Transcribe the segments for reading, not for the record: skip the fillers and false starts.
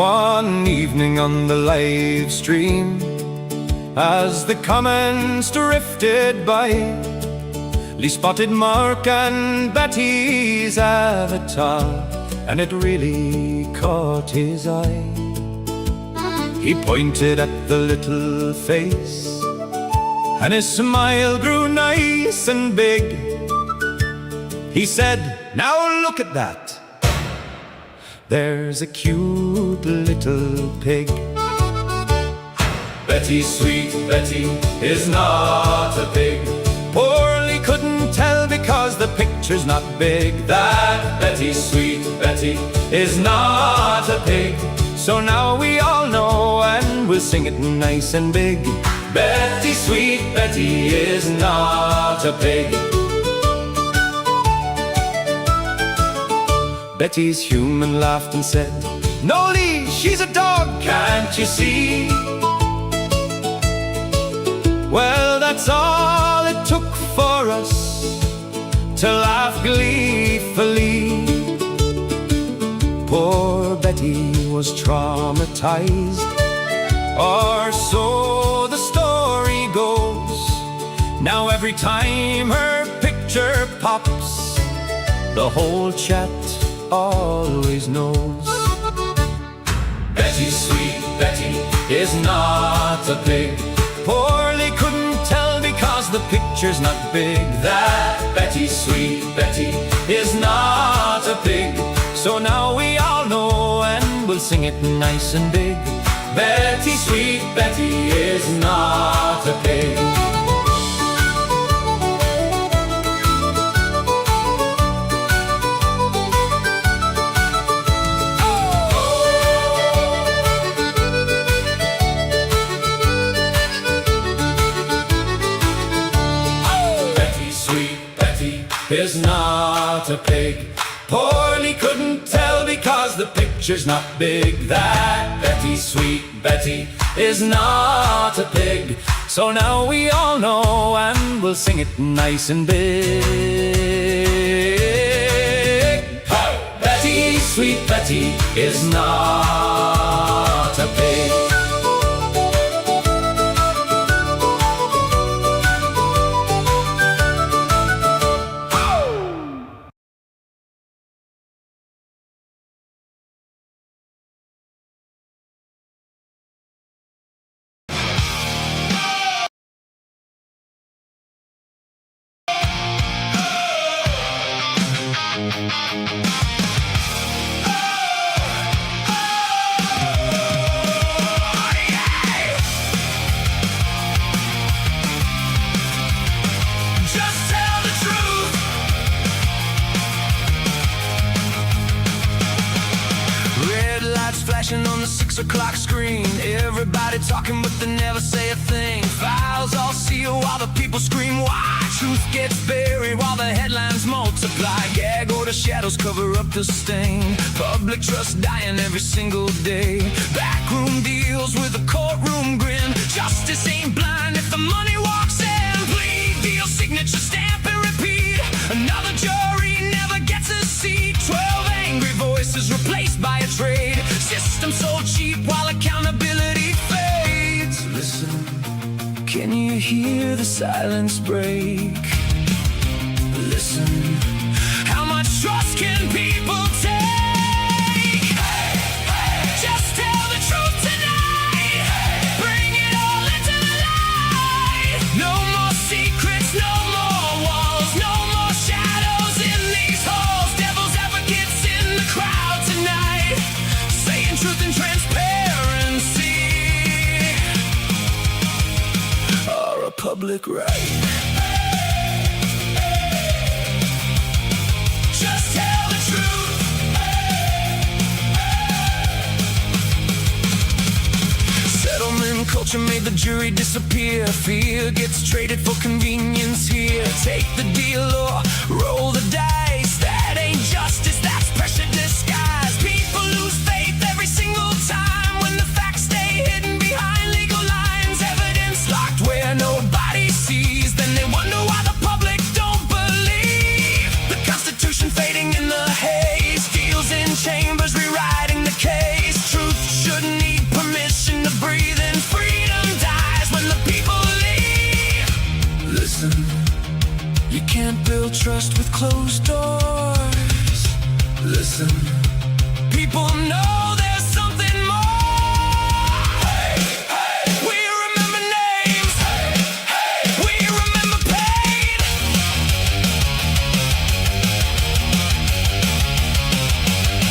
One evening on the live stream, as the comments drifted by, Lee spotted Mark and Betty's avatar, and it really caught his eye. He pointed at the little face, and his smile grew nice and big. He said, "Now look at that. There's a cute little pig." Betty, sweet Betty, is not a pig. Poor Lee couldn't tell because the picture's not big. That Betty, sweet Betty, is not a pig. So now we all know, and we'll sing it nice and big. Betty, sweet Betty, is not a pig. Betty's human laughed and said, "No, Lee, she's a dog, can't you see?" Well, that's all it took for us to laugh gleefully. Poor Betty was traumatized, or so the story goes. Now every time her picture pops, the whole chat always knows. Betty, sweet Betty, is not a pig. Poor Lee couldn't tell because the picture's not big. That Betty, sweet Betty, is not a pig. So now we all know, and we'll sing it nice and big. Betty, sweet Betty, is not a pig. Is not a pig. Poor Lee couldn't tell because the picture's not big. That Betty, sweet Betty, is not a pig. So now we all know, and we'll sing it nice and big. Hey! Betty, sweet Betty, is not a pig. On the 6 o'clock screen, everybody talking but they never say a thing. Files all sealed while the people scream why. Truth gets buried while the headlines multiply. Gag order shadows cover up the stain. Public trust dying every single day. Backroom deals with a courtroom grin. Justice ain't blind if the money walks in. Plea deal, signature, stamp and repeat. Another jury never gets a seat. 12 angry voices replaced by a trade system so cheap while accountability fades. Listen, can you hear the silence break? Listen, how much trust can people take? Hey, hey, just tell the truth tonight. Hey, bring it all into the light. No more secrets, no more walls, no more shadows in these halls. Devil's advocates in the crowd tonight, saying truth and transparency are a public right. Just tell the truth. Settlement culture made the jury disappear. Fear gets traded for convenience here. Take the deal or roll the dice. That ain't justice, that's pressure disguised. People lose faith every single time when the facts stay hidden behind legal lines. Evidence locked where nobody sees. Then they wonder why the public don't believe. The Constitution fading in the haze. Deals in chambers rewriting the case. Truth trust with closed doors. Listen, people know there's something more. Hey, hey, we remember names. Hey, hey, we remember pain.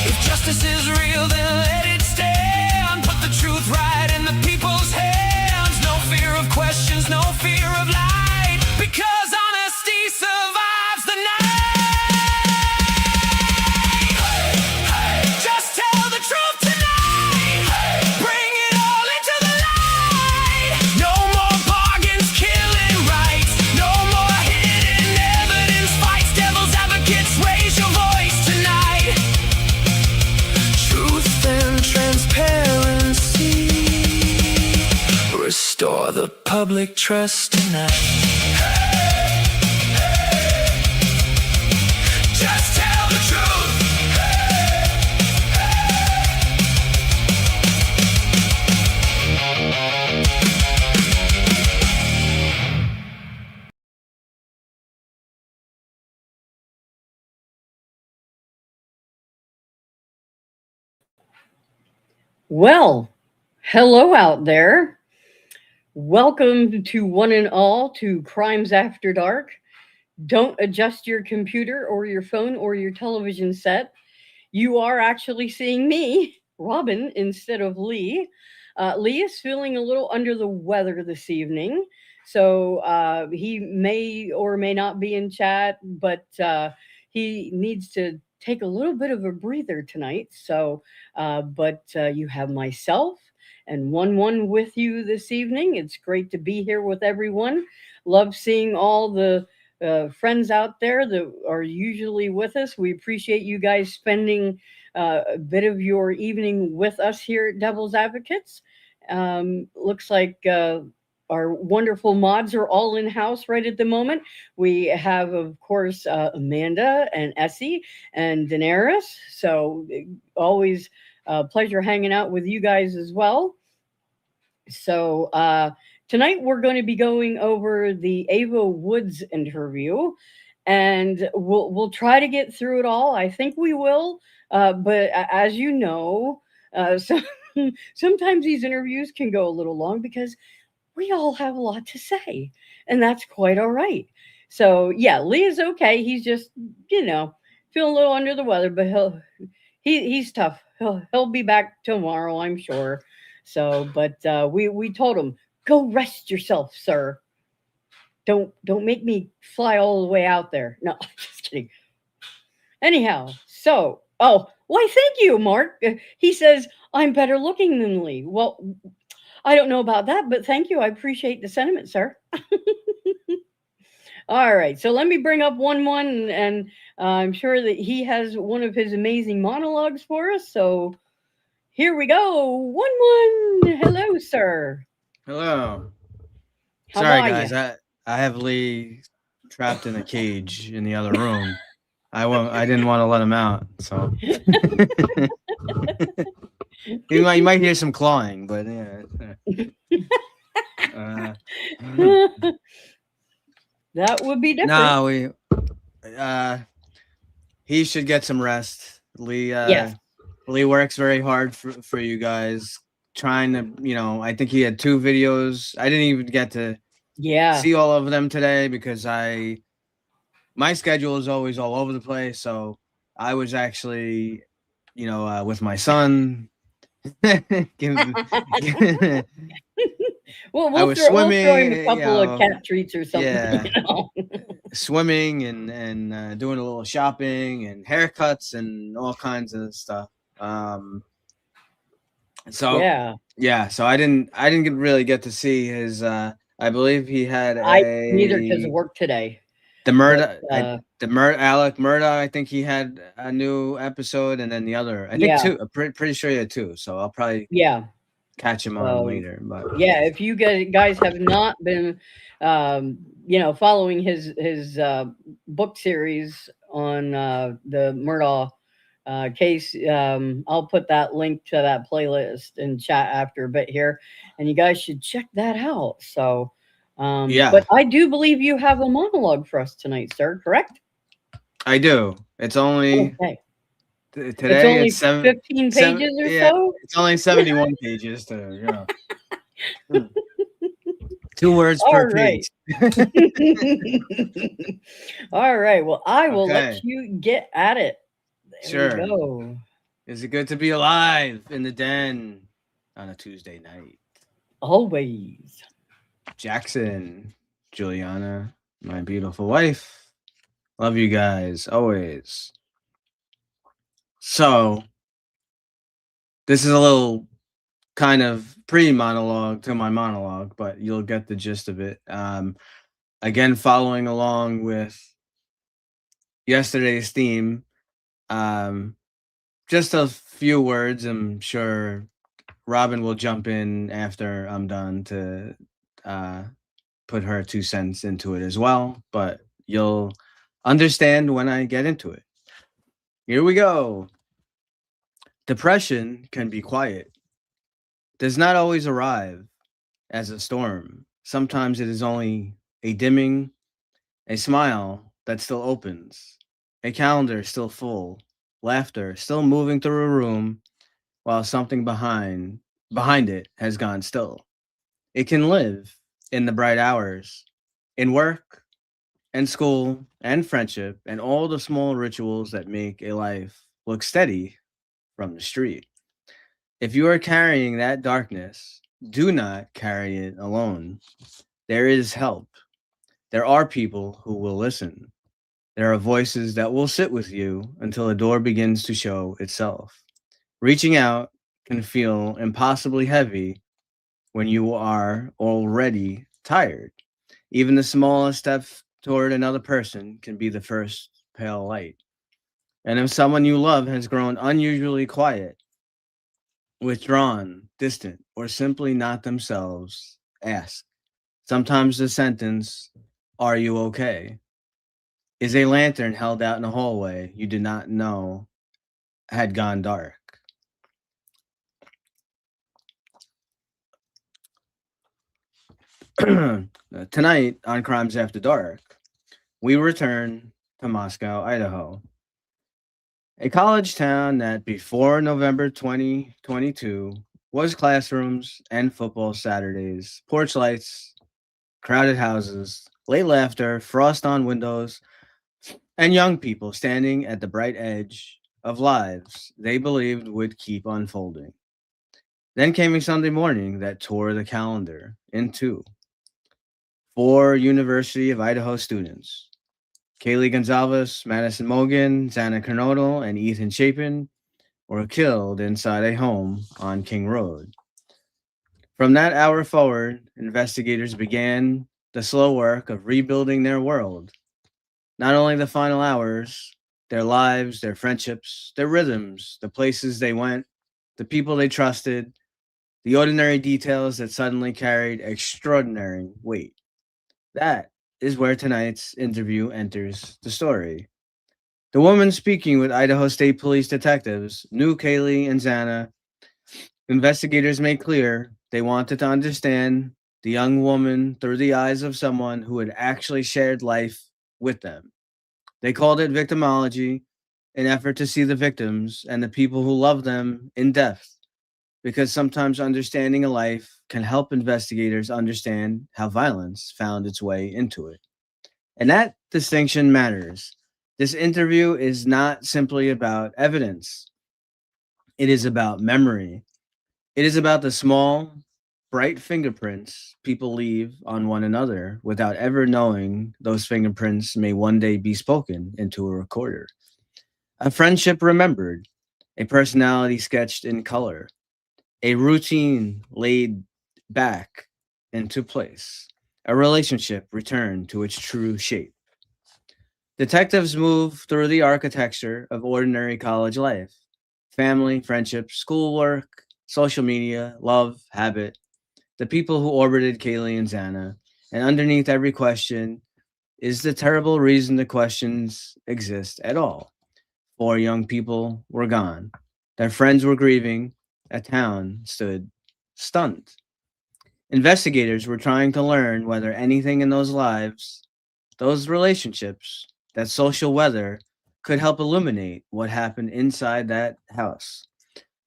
If justice is real, then let it stand. Put the truth right in the people's hands. No fear of questions, no fear of light, because honesty survives the night. Hey, hey, just tell the truth tonight. Hey, bring it all into the light. No more bargains, killing rights. No more hidden evidence fights. Devil's advocates, raise your voice tonight. Truth and transparency. Restore the public trust tonight. Just tell the truth. Well, hello out there. Welcome to one and all to Crimes After Dark. Don't adjust your computer or your phone or your television set. You are actually seeing me, Robin, instead of Lee. Lee is feeling a little under the weather this evening, so he may or may not be in chat, but he needs to take a little bit of a breather tonight. So, but you have myself and one with you this evening. It's great to be here with everyone. Love seeing all the friends out there that are usually with us. We appreciate you guys spending a bit of your evening with us here at Devil's Advocates. Looks like our wonderful mods are all in house right at the moment. We have, of course, Amanda and Essie and Daenerys. So always a pleasure hanging out with you guys as well. So tonight we're going to be going over the Ava Woods interview, and we'll try to get through it all. I think we will, but as you know, so sometimes these interviews can go a little long because we all have a lot to say, and that's quite all right. So yeah, Lee is okay. He's just feeling a little under the weather, but he's tough. He'll be back tomorrow, I'm sure. So, but we told him, go rest yourself, sir. Don't make me fly all the way out there. No, just kidding. Anyhow, so why thank you, Mark. He says I'm better looking than Lee. Well, I don't know about that, but thank you. I appreciate the sentiment, sir. All right, so let me bring up one, and I'm sure that he has one of his amazing monologues for us. So here we go. One. Hello, sir. Hello. How Sorry, are guys. ya? I have Lee trapped in a cage in the other room. I didn't want to let him out, so you might hear some clawing, but yeah. That would be different. No, he should get some rest. Lee Lee works very hard for you guys, trying to, I think he had 2 videos. I didn't even get to see all of them today because my schedule is always all over the place. So I was actually, with my son. Well, I was we'll throw him swimming, a couple of cat treats or something. Yeah. Swimming and doing a little shopping and haircuts and all kinds of stuff. So I didn't really get to see his. I believe he had neither because of work today. The Alec Murda. I think he had a new episode, and then the other. I think 2. I'm pretty sure he had 2. So I'll probably catch him on later. But if you guys have not been, following his book series on the Murdaugh case, I'll put that link to that playlist in chat after a bit here, and you guys should check that out. So, but I do believe you have a monologue for us tonight, sir. Correct? I do. It's only Okay. It's today. only It's 15 pages or yeah. so? It's only 71 pages to 2 words All per right. page. All right. Well, I will let Okay. you get at it. There we Sure. go. Is it good to be alive in the den on a Tuesday night? Always. Jackson, Juliana, my beautiful wife. Love you guys always. So, this is a little kind of pre-monologue to my monologue, but you'll get the gist of it. Again, following along with yesterday's theme, um, just a few words. I'm sure Robin will jump in after I'm done to uh, put her 2 cents into it as well, but you'll understand when I get into it. Here we go. Depression can be quiet, does not always arrive as a storm. Sometimes it is only a dimming, a smile that still opens, a calendar still full, laughter still moving through a room while something behind it has gone still. It can live in the bright hours, in work and school and friendship and all the small rituals that make a life look steady from the street. If you are carrying that darkness, do not carry it alone. There is help. There are people who will listen. There are voices that will sit with you until the door begins to show itself. Reaching out can feel impossibly heavy when you are already tired. Even the smallest step toward another person can be the first pale light. And if someone you love has grown unusually quiet, withdrawn, distant, or simply not themselves, ask. Sometimes the sentence, "Are you okay?" is a lantern held out in a hallway you did not know had gone dark. Tonight on Crimes After Dark, we return to Moscow, Idaho, a college town that before November 2022 was classrooms and football Saturdays, porch lights, crowded houses, late laughter, frost on windows, and young people standing at the bright edge of lives they believed would keep unfolding. Then came a Sunday morning that tore the calendar in two. 4 University of Idaho students, Kaylee Gonzalez, Madison Mogan, Xana Kernodle, and Ethan Chapin, were killed inside a home on King Road. From that hour forward, investigators began the slow work of rebuilding their world. Not only the final hours, their lives, their friendships, their rhythms, the places they went, the people they trusted, the ordinary details that suddenly carried extraordinary weight. That is where tonight's interview enters the story. The woman speaking with Idaho State Police detectives knew Kaylee and Xana. Investigators made clear they wanted to understand the young woman through the eyes of someone who had actually shared life with them. They called it victimology, an effort to see the victims and the people who love them in depth, because sometimes understanding a life can help investigators understand how violence found its way into it. And that distinction matters. This interview is not simply about evidence, it is about memory. It is about the small, bright fingerprints people leave on one another without ever knowing those fingerprints may one day be spoken into a recorder. A friendship remembered, a personality sketched in color, a routine laid back into place, a relationship returned to its true shape. Detectives move through the architecture of ordinary college life: family, friendship, schoolwork, social media, love, habit, the people who orbited Kaylee and Xana. And underneath every question is the terrible reason the questions exist at all. 4 young people were gone. Their friends were grieving. A town stood stunned. Investigators were trying to learn whether anything in those lives, those relationships, that social weather could help illuminate what happened inside that house.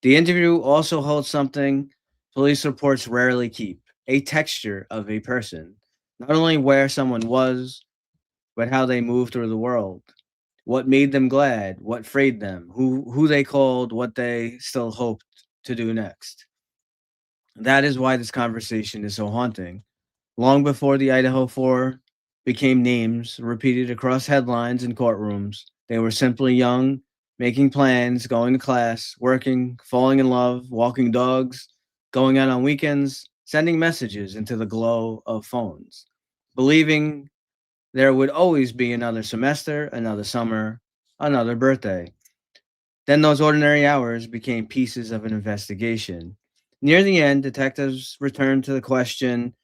The interview also holds something police reports rarely keep: a texture of a person. Not only where someone was, but how they moved through the world. What made them glad, what frayed them, who they called, what they still hoped to do next. That is why this conversation is so haunting. Long before the Idaho 4 became names repeated across headlines and courtrooms, they were simply young, making plans, going to class, working, falling in love, walking dogs, going out on weekends, sending messages into the glow of phones, believing there would always be another semester, another summer, another birthday. Then those ordinary hours became pieces of an investigation. Near the end, detectives returned to the question,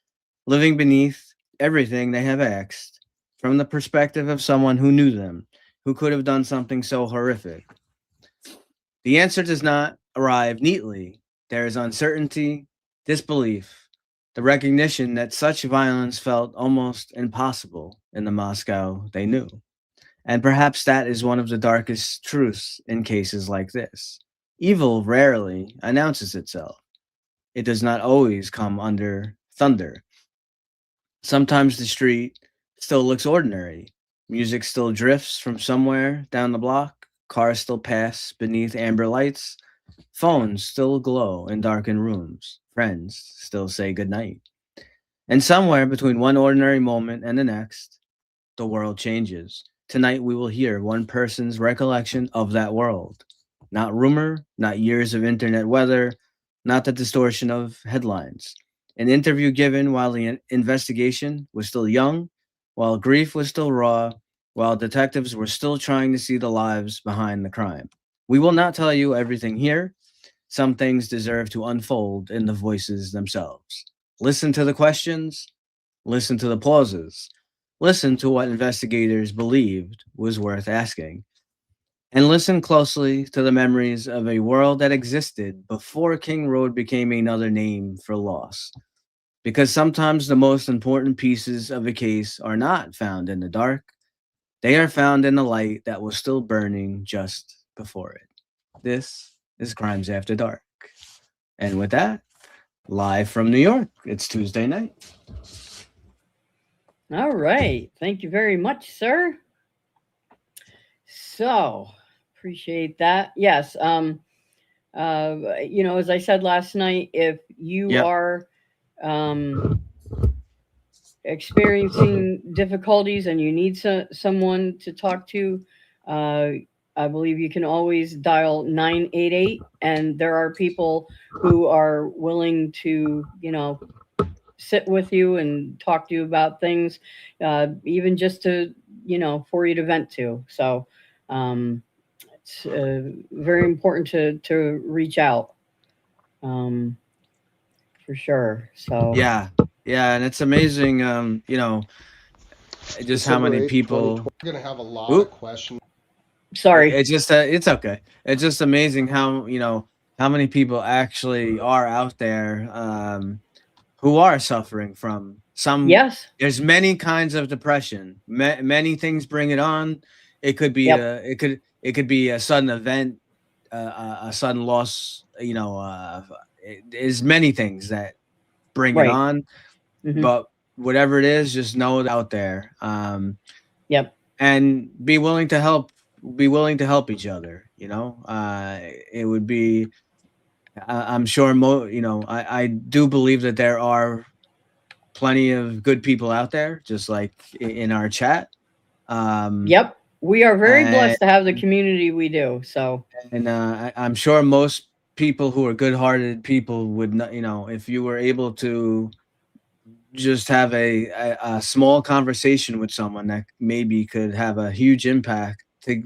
living beneath everything they have asked, from the perspective of someone who knew them, who could have done something so horrific. The answer does not arrive neatly. There is uncertainty, disbelief, the recognition that such violence felt almost impossible in the Moscow they knew. And perhaps that is one of the darkest truths in cases like this. Evil rarely announces itself. It does not always come under thunder. Sometimes the street still looks ordinary. Music still drifts from somewhere down the block. Cars still pass beneath amber lights. Phones still glow in darkened rooms. Friends still say goodnight. And somewhere between one ordinary moment and the next, the world changes. Tonight we will hear one person's recollection of that world. Not rumor, not years of internet weather, not the distortion of headlines. An interview given while the investigation was still young, while grief was still raw, while detectives were still trying to see the lives behind the crime. We will not tell you everything here. Some things deserve to unfold in the voices themselves. Listen to the questions, listen to the pauses, listen to what investigators believed was worth asking, and listen closely to the memories of a world that existed before King Road became another name for loss. Because sometimes the most important pieces of a case are not found in the dark, they are found in the light that was still burning just before it. This is Crimes After Dark. And with that, live from New York, it's Tuesday night. All right. Thank you very much, sir. So, appreciate that. Yes. As I said last night, if you are experiencing difficulties and you need someone to talk to, I believe you can always dial 988, and there are people who are willing to, sit with you and talk to you about things, even just to, for you to vent to. So it's very important to reach out, for sure. So yeah, and it's amazing, just how many people. We're gonna have a lot of questions. Sorry. It's just it's okay. It's just amazing how how many people actually are out there who are suffering from some. Yes. There's many kinds of depression. Many things bring it on. It could be it could be a sudden event, a sudden loss. There's many things that bring it on. Mm-hmm. But whatever it is, just know it out there. And be willing to help. Be willing to help each other. It would be. I'm sure. I do believe that there are plenty of good people out there, just like in our chat. We are very blessed to have the community we do. So, and I'm sure most people who are good-hearted people would not. If you were able to just have a small conversation with someone that maybe could have a huge impact to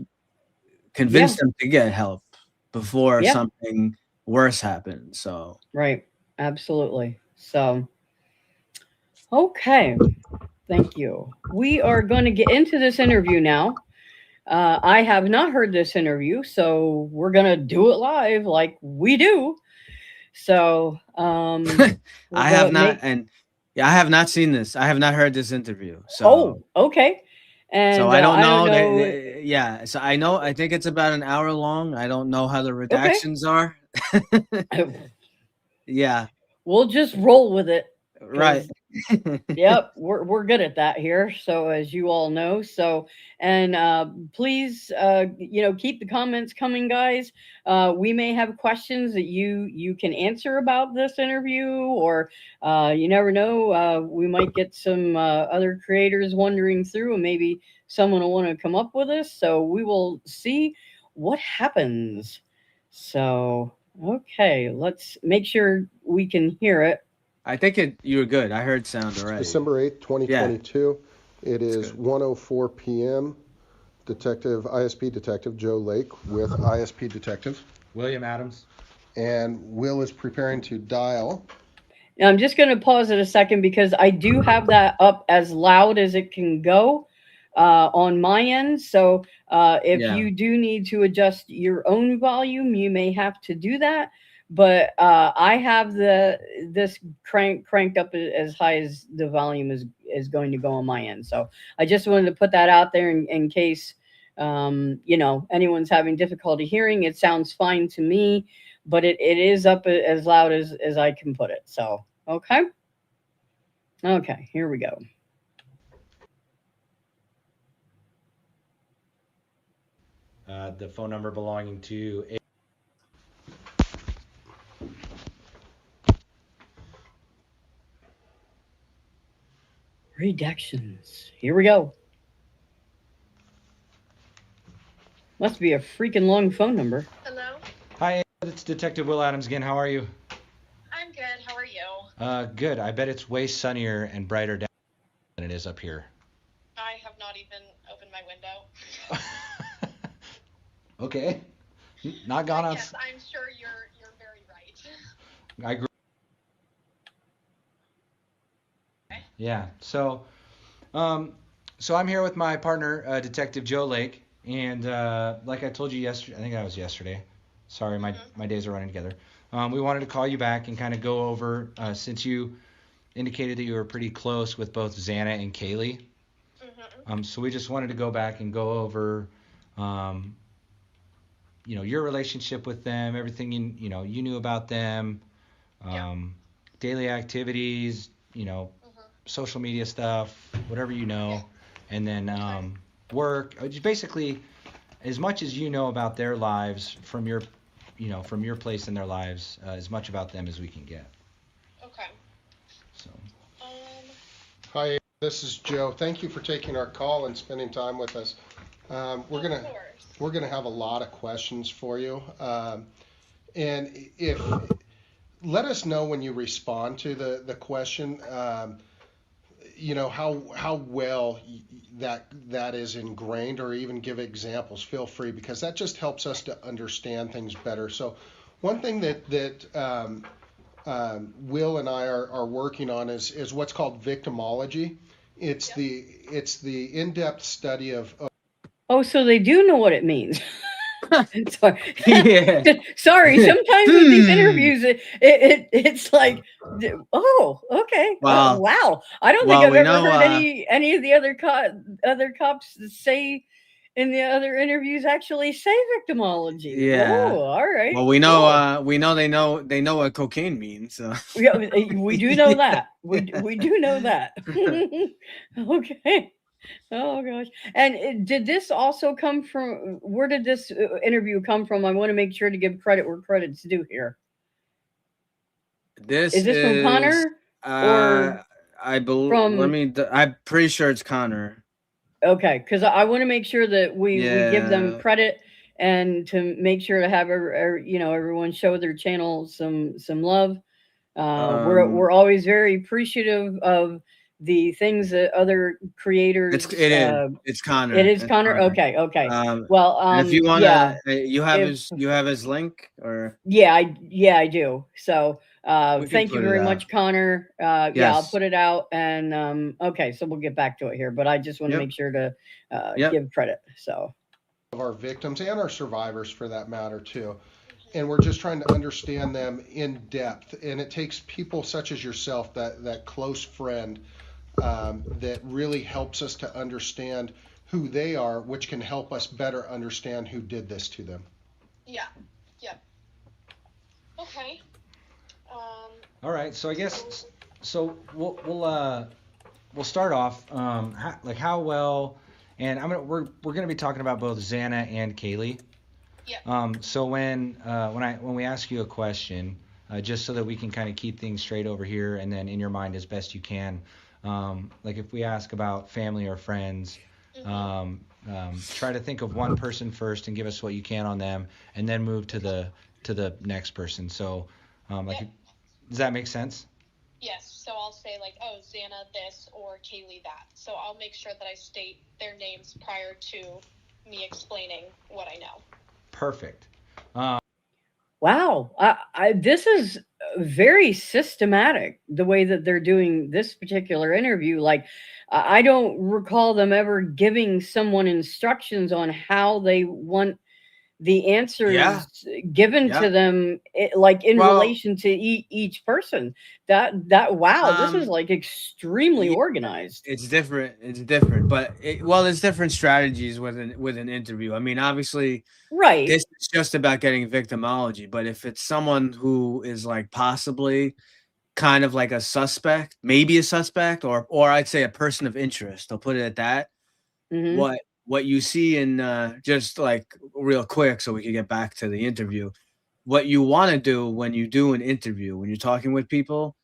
convince them to get help before something worse happens. So right, absolutely. So okay, thank you. We are going to get into this interview now. I have not heard this interview, so we're going to do it live like we do. So I have not, and I have not seen this. I have not heard this interview. So okay. And so I don't know. Yeah, so I think it's about an hour long. I don't know how the redactions are. Yeah, we'll just roll with it. right. Yep, we're good at that here. So as you all know, and please, keep the comments coming, guys. We may have questions that you can answer about this interview, or you never know. We might get some other creators wandering through, and maybe someone will want to come up with us. So we will see what happens. So okay, let's make sure we can hear it. I think you were good. I heard sound already. December 8th, 2022. Yeah. It is good. 1:04 p.m. ISP Detective Joe Lake with ISP Detective William Adams. And Will is preparing to dial. Now, I'm just going to pause it a second because I do have that up as loud as it can go on my end. So if you do need to adjust your own volume, you may have to do that. But I have this cranked up as high as the volume is going to go on my end. So I just wanted to put that out there in case anyone's having difficulty hearing. It sounds fine to me, but it is up as loud as I can put it. So okay, here we go. The phone number belonging to Redactions. Here we go. Must be a freaking long phone number. Hello? Hi, it's Detective Will Adams again. How are you? I'm good. How are you? Good. I bet it's way sunnier and brighter down than it is up here. I have not even opened my window. Okay. Not gone out. Yes, I'm sure you're very right. I agree. Okay. Yeah. So I'm here with my partner, Detective Joe Lake, and like I told you yesterday, I think that was yesterday. Sorry, my days are running together. We wanted to call you back and kind of go over, since you indicated that you were pretty close with both Xana and Kaylee. Mm-hmm. So we just wanted to go back and go over, your relationship with them, everything you knew about them, daily activities, social media stuff, whatever and then work. Just basically, as much as you know about their lives from your place in their lives, as much about them as we can get. Okay. So. Hi, this is Joe. Thank you for taking our call and spending time with us. We're gonna have a lot of questions for you, and if let us know when you respond to the question. How well that is ingrained, or even give examples. Feel free, because that just helps us to understand things better. So one thing that Will and I are working on is what's called victimology. It's the in-depth study of Oh, so they do know what it means. Sorry. Yeah. Sorry. Sometimes with these interviews, it's like, oh, okay. Wow. Wow. I don't think I've ever heard any of the other cops say in the other interviews actually say victimology. Yeah. Oh, all right. Well, we know they know what cocaine means. So. Yeah, we do know that. We do know that. Okay. Oh gosh. And did this also come from, where did this interview come from? I want to make sure to give credit where credit's due here. Is this from Connor? Or I believe I'm pretty sure it's Connor. Okay, because I want to make sure that we give them credit, and to make sure to have everyone show their channel some love. We're always very appreciative of the things that other creators. It's Connor. It is Connor. Okay. Well, if you want to, you have his link, or I do. So thank you very much, Connor. Yes. Yeah, I'll put it out, and okay, so we'll get back to it here, but I just want to make sure to give credit. So of our victims and our survivors, for that matter, too. And we're just trying to understand them in depth. And it takes people such as yourself, that close friend, that really helps us to understand who they are, which can help us better understand who did this to them. Yeah. Yep. Okay. All right. So I guess we'll start off how well, and we're gonna be talking about both Xana and Kaylee. Yeah. So when we ask you a question, just so that we can kind of keep things straight over here, and then in your mind as best you can, like if we ask about family or friends, try to think of one person first and give us what you can on them, and then move to the next person. So, Yep. does that make sense? Yes. So I'll say like, oh, Xana this or Kaylee that. So I'll make sure that I state their names prior to me explaining what I know. Perfect. Wow, this is very systematic, the way that they're doing this particular interview. Like, I don't recall them ever giving someone instructions on how they want the answers given to them, like in relation to each person. Wow, this is like extremely organized. It's different, but there's different strategies with an interview. I mean, obviously, right, this is just about getting victimology, but if it's someone who is like possibly kind of like a suspect, maybe a suspect, or I'd say a person of interest, I'll put it at that. What you see in just like real quick, so we can get back to the interview. What you want to do when you do an interview, when you're talking with people,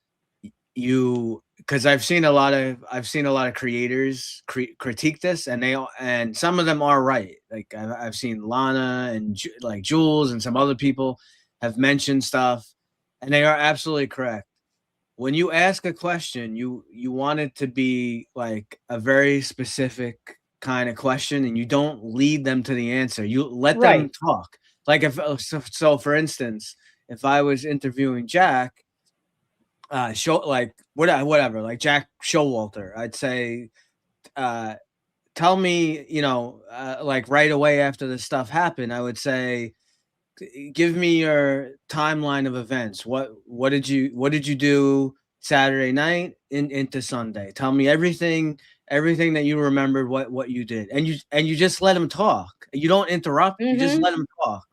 because I've seen a lot of creators critique this, and some of them are right. Like I've seen Lana and like Jules and some other people have mentioned stuff, and they are absolutely correct. When you ask a question, you want it to be like a very specific kind of question, and you don't lead them to the answer. You let them talk. Like so for instance, if I was interviewing Jack, whatever, like Jack Showalter, I'd say, tell me, like right away after this stuff happened, I would say, give me your timeline of events. What did you do Saturday night into Sunday? Tell me everything that you remembered, what you did, and you just let him talk. You don't interrupt. You just let him talk.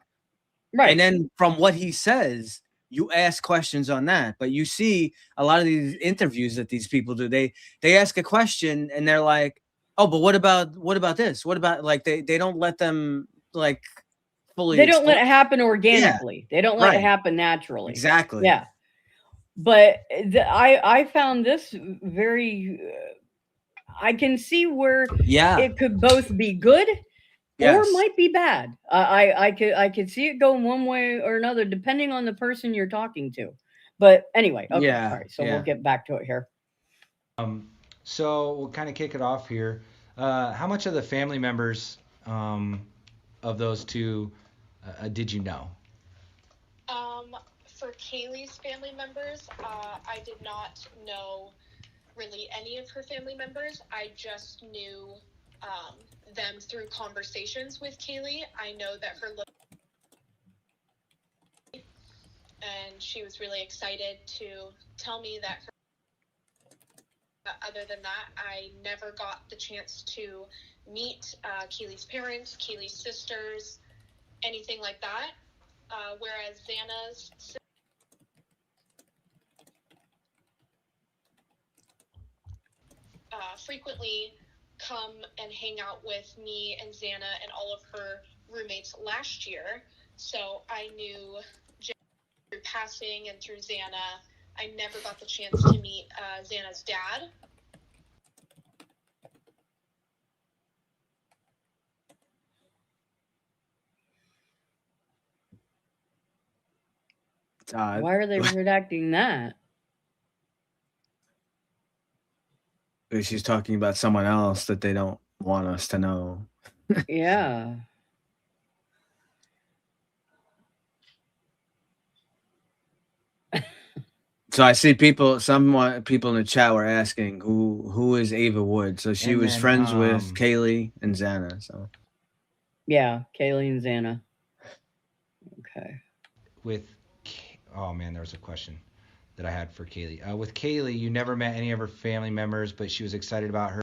Right. And then from what he says, you ask questions on that. But you see a lot of these interviews that these people do. They ask a question and they're like, "Oh, but what about this? What about," like they don't let them like fully. They don't let it happen organically. They don't let it happen naturally. Exactly. Yeah. But I found this very. I can see where it could both be good or might be bad. I could see it going one way or another depending on the person you're talking to. But anyway, okay, all right. So we'll get back to it here. So we'll kind of kick it off here. How much of the family members of those two did you know? For Kaylee's family members, I did not know really any of her family members. I just knew them through conversations with Kaylee. I know that her little, and she was really excited to tell me that other than that, I never got the chance to meet Kaylee's parents, Kaylee's sisters, anything like that. Whereas Xana's frequently come and hang out with me and Xana and all of her roommates last year. So I knew through passing and through Xana, I never got the chance to meet Xana's dad. Why are they redacting that? She's talking about someone else that they don't want us to know. Yeah. So I see some people in the chat were asking who is Ava Wood. So she was friends with Kaylee and Xana. So yeah, Kaylee and Xana. Okay. Oh man, there was a question that I had for Kaylee. With Kaylee, you never met any of her family members, but she was excited about her.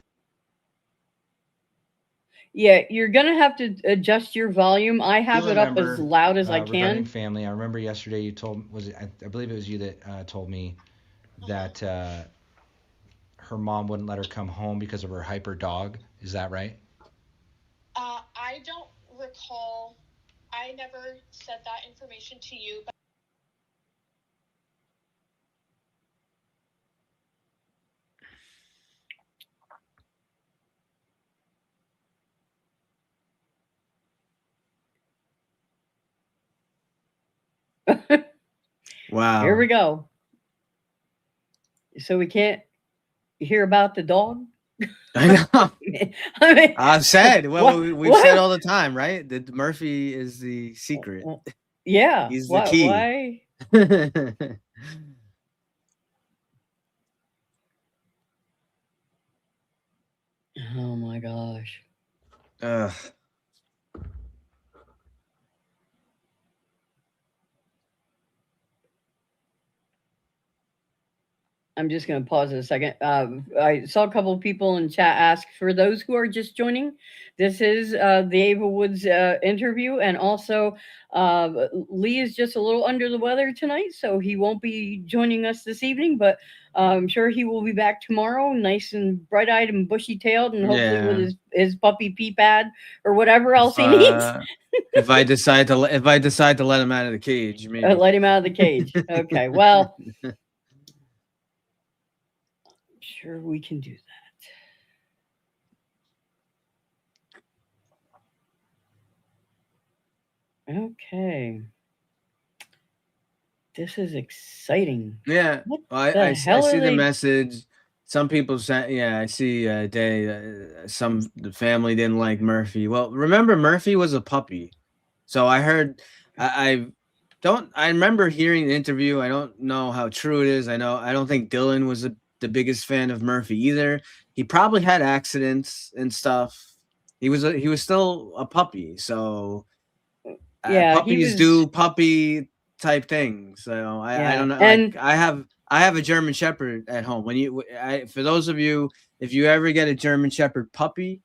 Yeah, you're gonna have to adjust your volume. I have it up as loud as I regarding can. family, I remember yesterday you told, was it, I believe it was you that told me that her mom wouldn't let her come home because of her hyper dog. Is that right? I don't recall. I never said that information to you, Wow. Here we go. So we can't hear about the dog? I know. I mean, I've said, well, what, we've said all the time, right? That Murphy is the secret. Yeah. He's the key. Why? Oh my gosh. Ugh. I'm just going to pause a second. I saw a couple of people in chat ask, for those who are just joining, this is the Ava Woods interview. And also, Lee is just a little under the weather tonight, so he won't be joining us this evening, but I'm sure he will be back tomorrow, nice and bright-eyed and bushy-tailed, and hopefully with his puppy pee pad or whatever else he needs. If I decide to let him out of the cage, maybe. Let him out of the cage. Okay, well, sure we can do that. Okay. This is exciting. Yeah. Well, I see the message. Some people say, yeah, I see the family didn't like Murphy. Well, remember, Murphy was a puppy. So I heard, I remember hearing the interview. I don't know how true it is. I don't think Dylan was the biggest fan of Murphy either. He probably had accidents and stuff. He was still a puppy. So yeah, puppies do puppy type things. So I don't know. And I have a German Shepherd at home. For those of you, if you ever get a German Shepherd puppy,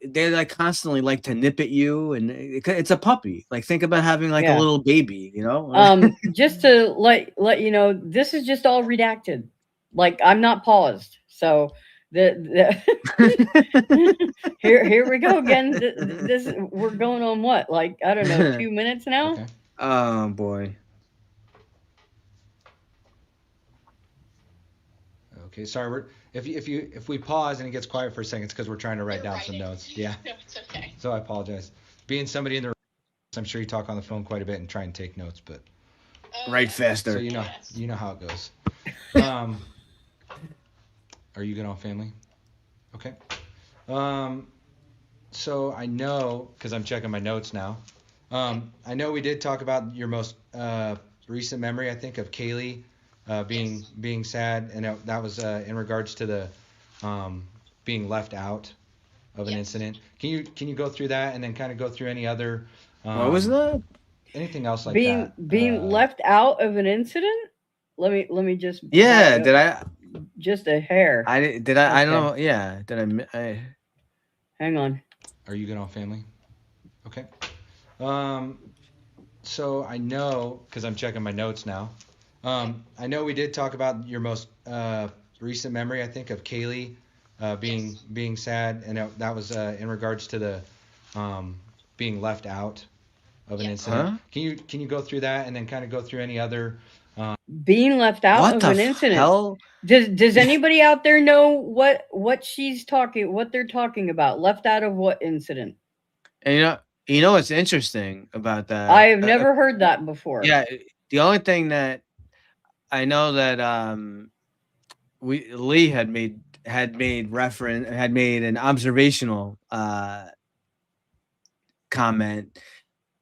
they like constantly like to nip at you, and it's a puppy. Like, think about having like a little baby, you know. Just to let you know, this is just all redacted. Like, I'm not paused. So here we go again. This we're going on what, like, I don't know, 2 minutes now. Okay. Oh boy. Okay, sorry. If we pause and it gets quiet for a second, it's because we're trying to write down some notes. Yeah. No, it's okay. So I apologize. Being somebody in the, I'm sure you talk on the phone quite a bit and try and take notes, but write faster. So you know how it goes. Are you good on family? Okay. So I know, because I'm checking my notes now. I know we did talk about your most recent memory, I think, of Kaylee being sad, and that was in regards to the being left out of an incident. Can you go through that and then kind of go through any other? What was that? Anything else like being left out of an incident? Let me just. Yeah. Did I? Just a hair. I did. Okay. I don't know. Yeah. Did I? Hang on. Are you good on family? Okay. So I know, because I'm checking my notes now. I know we did talk about your most recent memory, I think, of Kaylee being sad, and that was in regards to the being left out of an incident. Huh? Can you go through that and then kind of go through any other being left out of an incident? Hell? Does anybody out there know what they're talking about? Left out of what incident? And you know what's interesting about that? I have never heard that before. Yeah, the only thing that I know that Lee had made an observational comment.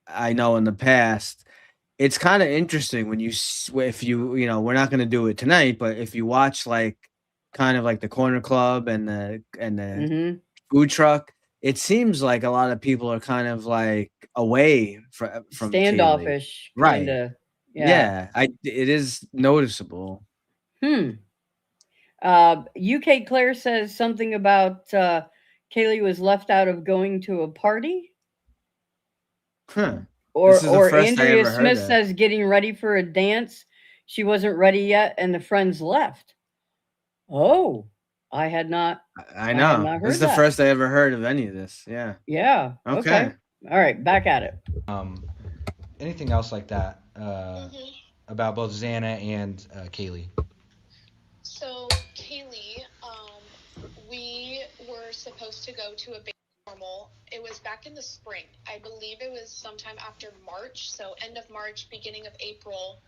I know in the past, it's kind of interesting when if you we're not going to do it tonight, but if you watch like kind of like the Corner Club and the food truck, it seems like a lot of people are kind of like away from standoffish, Kaylee. Kinda. Right? Yeah, it is noticeable. UK Claire says something about Kaylee was left out of going to a party? Huh. Or Andrea Smith says getting ready for a dance. She wasn't ready yet and the friends left. Oh, I had not. I know. I had not heard this is the first I ever heard of any of this. Yeah. Yeah. Okay. All right. Back at it. Anything else like that about both Xana and Kaylee? So Kaylee, we were supposed to go to a big formal. It was back in the spring. I believe it was sometime after March, so end of March, beginning of April.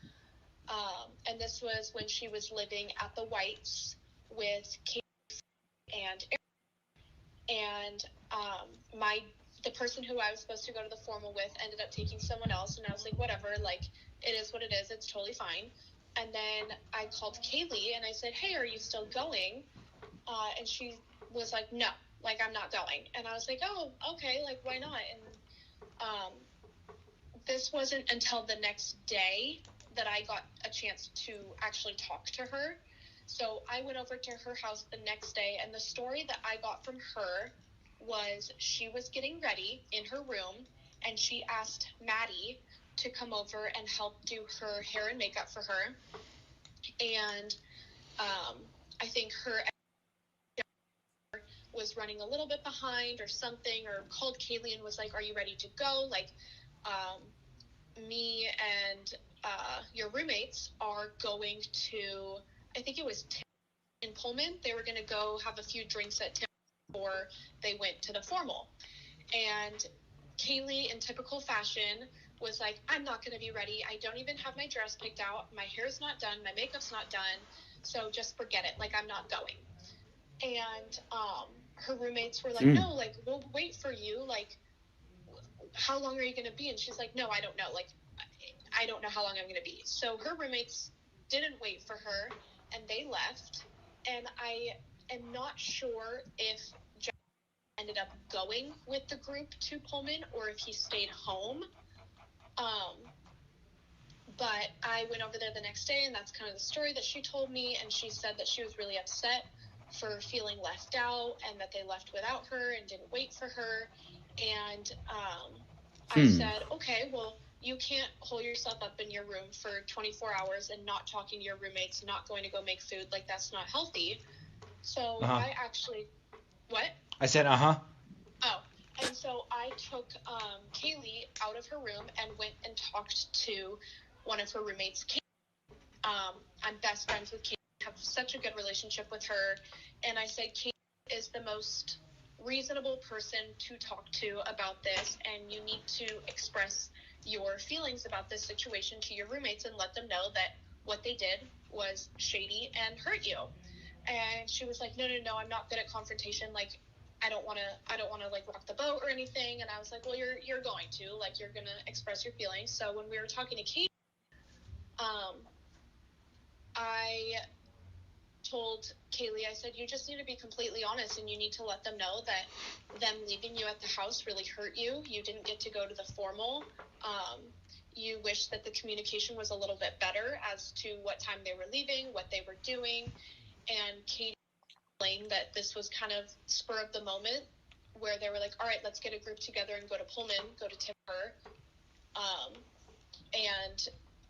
And this was when she was living at the Whites with Kaylee and Aaron. And the person who I was supposed to go to the formal with ended up taking someone else, and I was like, whatever, like, it is what it is, it's totally fine. And then I called Kaylee and I said, hey, are you still going? And she was like, no, like, I'm not going. And I was like, oh, okay, like, why not? And this wasn't until the next day that I got a chance to actually talk to her. So I went over to her house the next day, and the story that I got from her was she was getting ready in her room, and she asked Maddie to come over and help do her hair and makeup for her. And I think her was running a little bit behind or something, or called Kaylee and was like, are you ready to go? Like, me and your roommates are going to, I think it was Tim in Pullman. They were going to go have a few drinks at Tim before they went to the formal. And Kaylee, in typical fashion, was like, I'm not going to be ready. I don't even have my dress picked out. My hair's not done. My makeup's not done. So just forget it. Like, I'm not going. And her roommates were like, no, like, we'll wait for you. Like, how long are you going to be? And she's like, no, I don't know. Like, I don't know how long I'm going to be. So her roommates didn't wait for her, and they left. And I am not sure if Jack ended up going with the group to Pullman or if he stayed home. But I went over there the next day, and that's kind of the story that she told me. And she said that she was really upset for feeling left out and that they left without her and didn't wait for her. And I said, okay, well, you can't hold yourself up in your room for 24 hours and not talking to your roommates, not going to go make food. Like, that's not healthy. So I actually, what? I said, Oh, and so I took Kaylee out of her room and went and talked to one of her roommates, Kaylee. I'm best friends with Kaylee. I have such a good relationship with her. And I said, Kaylee is the most reasonable person to talk to about this, and you need to express your feelings about this situation to your roommates and let them know that what they did was shady and hurt you. And she was like, no, I'm not good at confrontation. Like, I don't want to like rock the boat or anything. And I was like, well, you're going to, like, you're going to express your feelings. So when we were talking to Kate, I told Kaylee, I said, you just need to be completely honest, and you need to let them know that them leaving you at the house really hurt you. You didn't get to go to the formal. You wish that the communication was a little bit better as to what time they were leaving, what they were doing. And Katie explained that this was kind of spur of the moment, where they were like, all right, let's get a group together and go to Pullman, go to Timber. And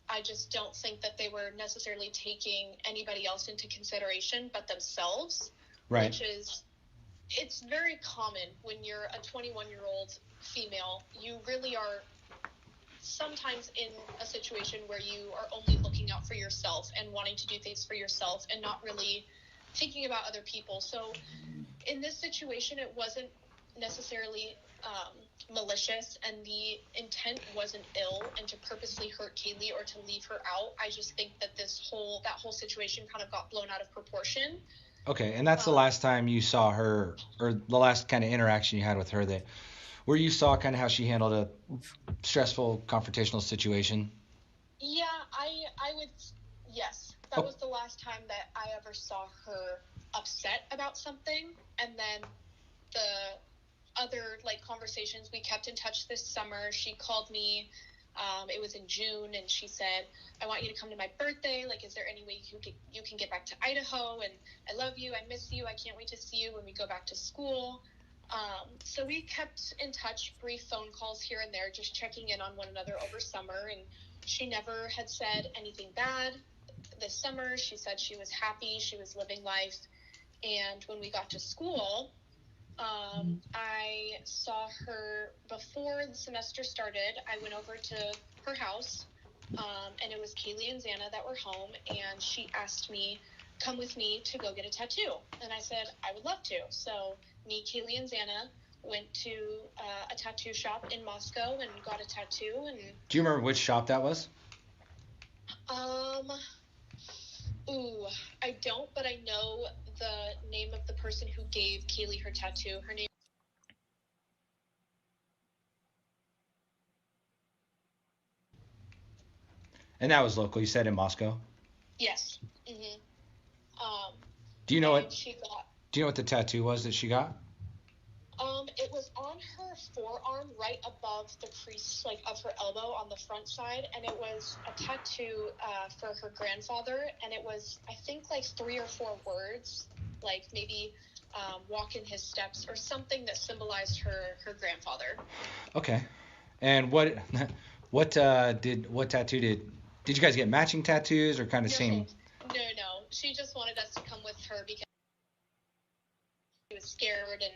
I just don't think that they were necessarily taking anybody else into consideration but themselves. Right. Which is, it's very common when you're a 21-year-old female. You really are sometimes in a situation where you are only looking out for yourself and wanting to do things for yourself and not really thinking about other people. So in this situation, it wasn't necessarily malicious, and the intent wasn't ill and to purposely hurt Kaylee or to leave her out. I just think that that whole situation kind of got blown out of proportion. Okay, and that's the last time you saw her, or the last kind of interaction you had with her, that where you saw kind of how she handled a stressful confrontational situation? Yeah, I would, yes. That was the last time that I ever saw her upset about something. And then the other, like, conversations, we kept in touch this summer. She called me, it was in June, and she said, I want you to come to my birthday. Like, is there any way you can get back to Idaho? And I love you. I miss you. I can't wait to see you when we go back to school. So we kept in touch, brief phone calls here and there, just checking in on one another over summer. And she never had said anything bad this summer. She said she was happy, she was living life. And when we got to school, I saw her before the semester started. I went over to her house, and it was Kaylee and Xana that were home, and she asked me, come with me to go get a tattoo. And I said, I would love to. So me, Kaylee, and Xana went to a tattoo shop in Moscow and got a tattoo. And do you remember which shop that was? I don't, but I know the name of the person who gave Kaylee her tattoo. Her name. And that was local. You said in Moscow. Yes. Mm-hmm. Do you know what? She got. Do you know what the tattoo was that she got? It was on her forearm, right above the crease, like of her elbow on the front side, and it was a tattoo for her grandfather, and it was, I think, like 3 or 4 words, like maybe walk in his steps or something that symbolized her grandfather. Okay. And what tattoo did you guys get matching tattoos or kind of same? No. She just wanted us to come with her because she was scared and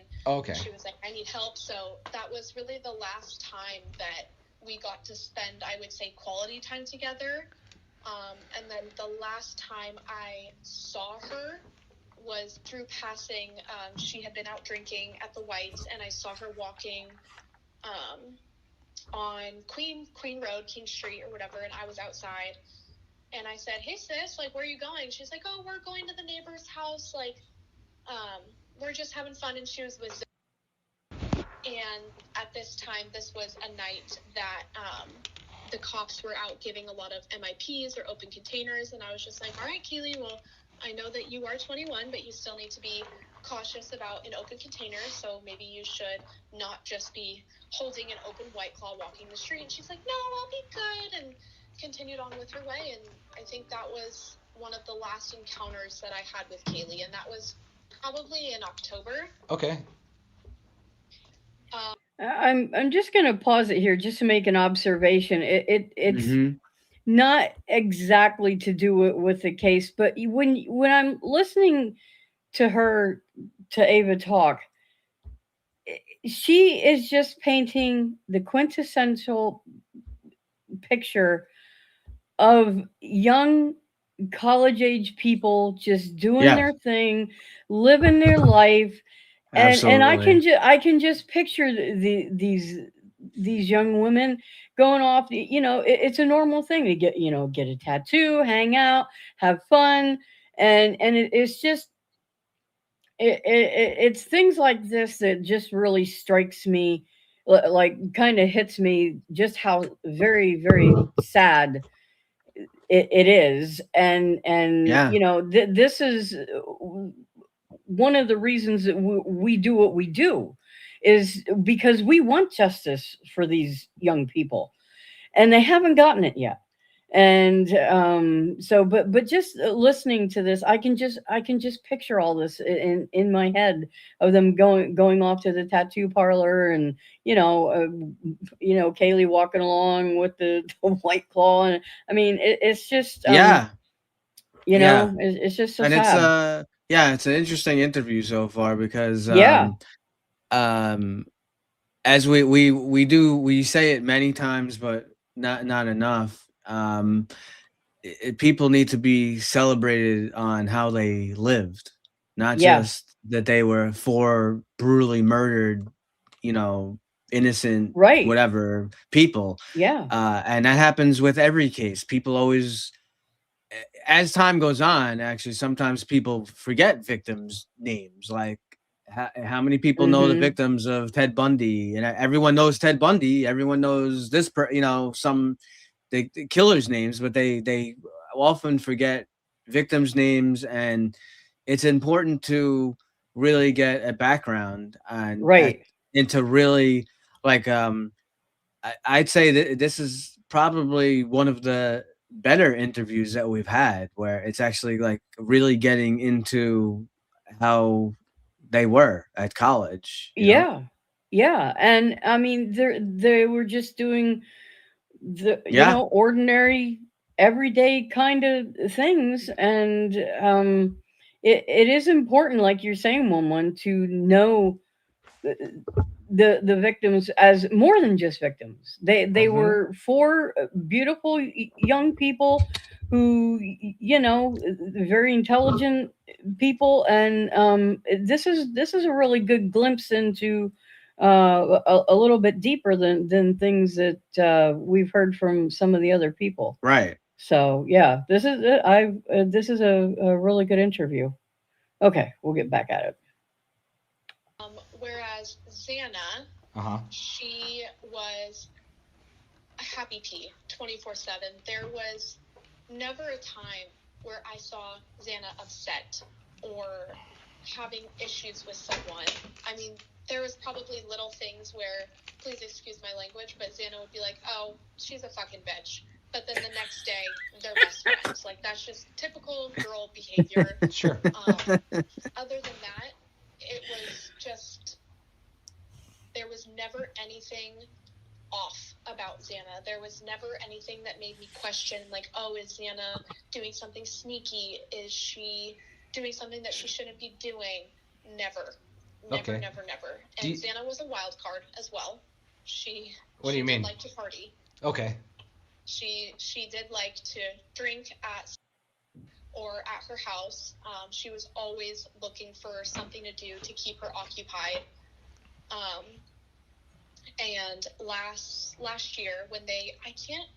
she was like, I need help. So that was really the last time that we got to spend, I would say, quality time together. And then the last time I saw her was through passing. She had been out drinking at the Whites, and I saw her walking on Queen Road, King Street or whatever, and I was outside. And I said, hey, sis, like, where are you going? She's like, oh, we're going to the neighbor's house. Like, we're just having fun. And she was with Zoe. And at this time, this was a night that the cops were out giving a lot of MIPs or open containers. And I was just like, all right, Kaylee, well, I know that you are 21, but you still need to be cautious about an open container. So maybe you should not just be holding an open White Claw walking the street. And she's like, no, I'll be good. And continued on with her way. And I think that was one of the last encounters that I had with Kaylee, and that was probably in October. Okay. I'm just going to pause it here just to make an observation. It's not exactly to do it with the case, but when I'm listening to Ava talk, she is just painting the quintessential picture of young college age people just doing their thing, living their life. And I can just picture these young women going off. It's a normal thing to get a tattoo, hang out, have fun, and it's just it's things like this that just really strikes me, like kind of hits me just how very, very sad it is. And this is one of the reasons that we do what we do, is because we want justice for these young people, and they haven't gotten it yet. And but just listening to this, I can just picture all this in my head, of them going off to the tattoo parlor, and Kaylee walking along with the White Claw. And I mean, it's just it's just so and sad. It's an interesting interview so far, because as we say it many times, but not enough. People need to be celebrated on how they lived, not just that they were 4 brutally murdered, innocent, whatever people. And that happens with every case. People always, as time goes on, actually, sometimes people forget victims' names. Like, how many people know the victims of Ted Bundy? And everyone knows Ted Bundy. Everyone knows this, some the killers' names, but they often forget victims' names. And it's important to really get a background and to really, like, I'd say that this is probably one of the better interviews that we've had, where it's actually like really getting into how they were at college. Yeah. Yeah. And I mean, they were just doing the, ordinary, everyday kind of things. And it is important, like you're saying, one, to know the victims as more than just victims. They were four beautiful young people who, very intelligent people. And this is a really good glimpse into a little bit deeper than things that we've heard from some of the other people. Right. So yeah, this is a really good interview. Okay, we'll get back at it. Whereas Xana, she was a happy pea 24/7. There was never a time where I saw Xana upset or having issues with someone. I mean, there was probably little things where, please excuse my language, but Xana would be like, oh, she's a fucking bitch. But then the next day, they're best friends. Like, that's just typical girl behavior. Sure. Other than that, it was just, there was never anything off about Xana. There was never anything that made me question, like, oh, is Xana doing something sneaky? Is she doing something that she shouldn't be doing? Never. Okay. Never. And Xana was a wild card as well. What do you mean? Did like to party. Okay. She did like to drink or at her house. She was always looking for something to do to keep her occupied. And last year when I can't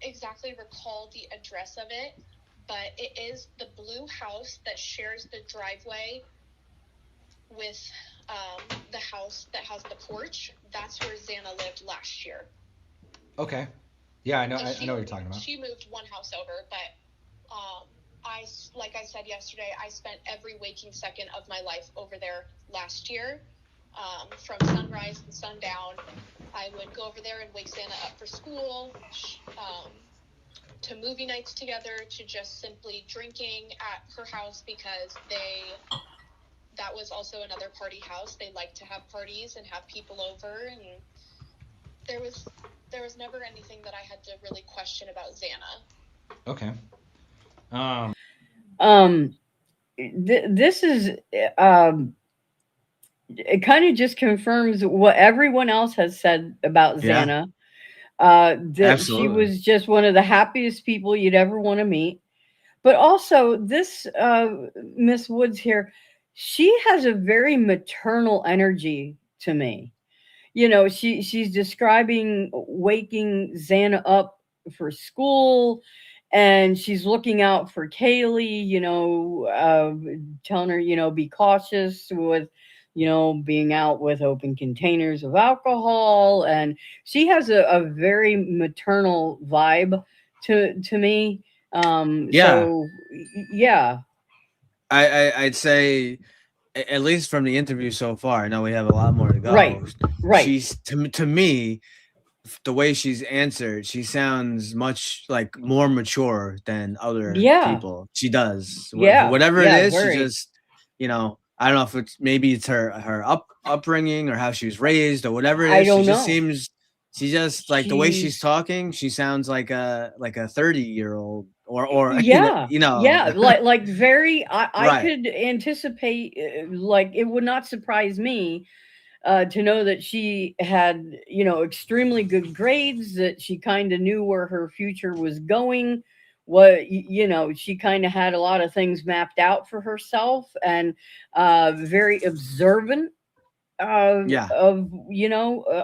exactly recall the address of it, but it is the blue house that shares the driveway with the house that has the porch. That's where Xana lived last year. Okay. Yeah, I know what you're talking about. She moved one house over, but like I said yesterday, I spent every waking second of my life over there last year. From sunrise to sundown, I would go over there and wake Xana up for school, to movie nights together, to just simply drinking at her house because that was also another party house. They like to have parties and have people over, and there was never anything that I had to really question about Xana. Okay. This is it kind of just confirms what everyone else has said about Xana. That she was just one of the happiest people you'd ever want to meet. But also this Miss Woods here, she has a very maternal energy to me. She's describing waking Xana up for school, and she's looking out for Kaylee, telling her, be cautious with, being out with open containers of alcohol. And she has a very maternal vibe to me. So yeah. I'd say, at least from the interview so far, I know we have a lot more to go. Right. She's to me, the way she's answered, she sounds much like more mature than other people. She does. Whatever it is, she just, I don't know if it's her upbringing or how she was raised or whatever it is. She just like the way she's talking, she sounds like a 30-year-old or like very. I could anticipate, like it would not surprise me to know that she had extremely good grades, that she kind of knew where her future was going. She kind of had a lot of things mapped out for herself, and very observant of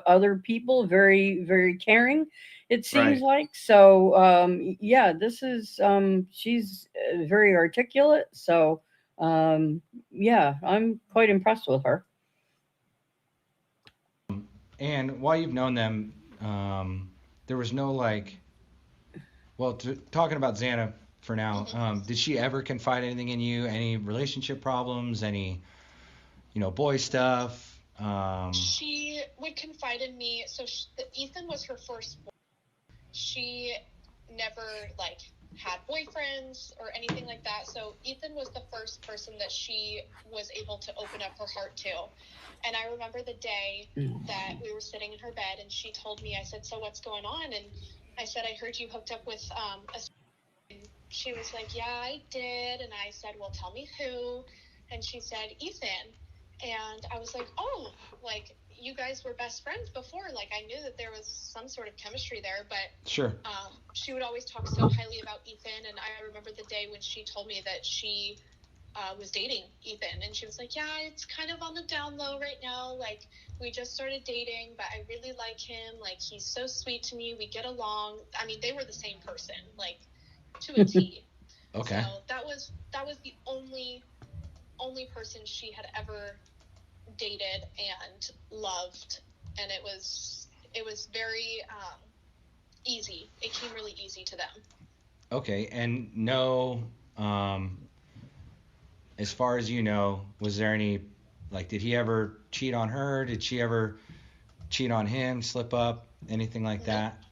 other people, very, very caring, it seems like. So this is she's very articulate, so I'm quite impressed with her. And while you've known them, there was no talking about Xana for now, did she ever confide anything in you? Any relationship problems? Any, boy stuff? She would confide in me. So Ethan was her first boy. She never had boyfriends or anything like that. So Ethan was the first person that she was able to open up her heart to. And I remember the day that we were sitting in her bed and she told me, I said, so what's going on? And I said, I heard you hooked up with a... And she was like, yeah, I did. And I said, well, tell me who. And she said, Ethan. And I was like, oh, like, you guys were best friends before. Like, I knew that there was some sort of chemistry there, but sure. She would always talk so highly about Ethan. And I remember the day when she told me that she was dating Ethan, and she was like, yeah, it's kind of on the down low right now. Like, we just started dating, but I really like him. Like, he's so sweet to me. We get along. I mean, they were the same person, like, to a T. Okay. So that was the only person she had ever dated and loved, and it was very easy. It came really easy to them. Okay, and no, as far as you know, was there any, like, did he ever cheat on her? Did she ever cheat on him, slip up, anything like that?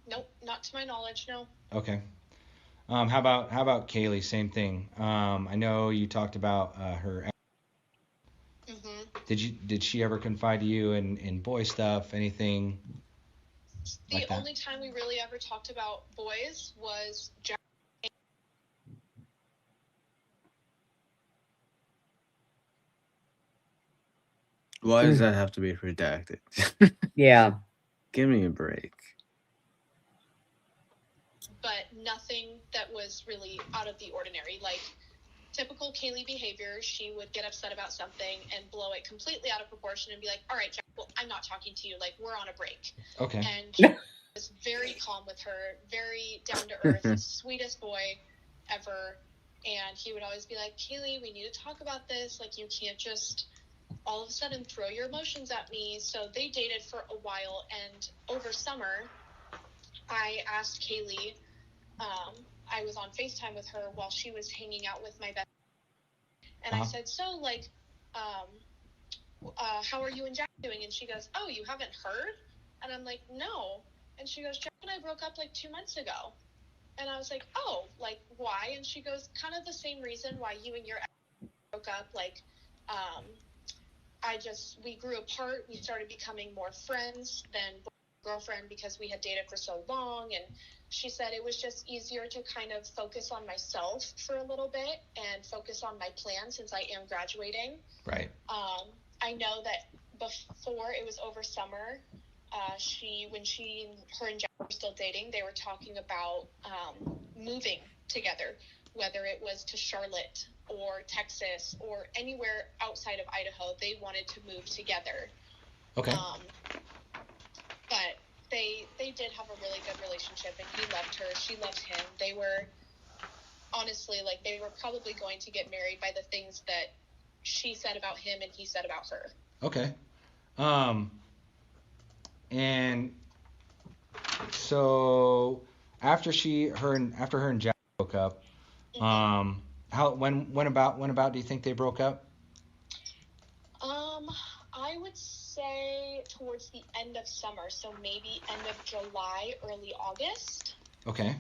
Nope, not to my knowledge, no. Okay. How about Kaylee? Same thing. I know you talked about her. Mm-hmm. Did she ever confide to you in boy stuff, anything like that? The only time we really ever talked about boys was Jack. Why does that have to be redacted? Yeah. Give me a break. But nothing that was really out of the ordinary. Like, typical Kaylee behavior, she would get upset about something and blow it completely out of proportion and be like, all right, Jack, well, I'm not talking to you. Like, we're on a break. Okay. And he was very calm with her, very down to earth, sweetest boy ever. And he would always be like, Kaylee, we need to talk about this. Like, you can't just all of a sudden throw your emotions at me. So they dated for a while, and over summer, I asked Kaylee, I was on FaceTime with her while she was hanging out with my best friend. And I said, so, like, how are you and Jack doing? And she goes, oh, you haven't heard? And I'm like, no. And she goes, Jack and I broke up like 2 months ago. And I was like, oh, like, why? And she goes, kind of the same reason why you and your ex broke up. Like, we grew apart. We started becoming more friends than girlfriend because we had dated for so long. And she said it was just easier to kind of focus on myself for a little bit and focus on my plan since I am graduating. Right. I know that before it was over summer, her and Jack were still dating, they were talking about moving together, whether it was to Charlotte or Texas or anywhere outside of Idaho. They wanted to move together. Okay. But they did have a really good relationship, and he loved her, she loved him. They were honestly, like, they were probably going to get married by the things that she said about him and he said about her. Okay. And so after her and Jack broke up, when about do you think they broke up? I would say towards the end of summer, so maybe end of July, early August. Okay.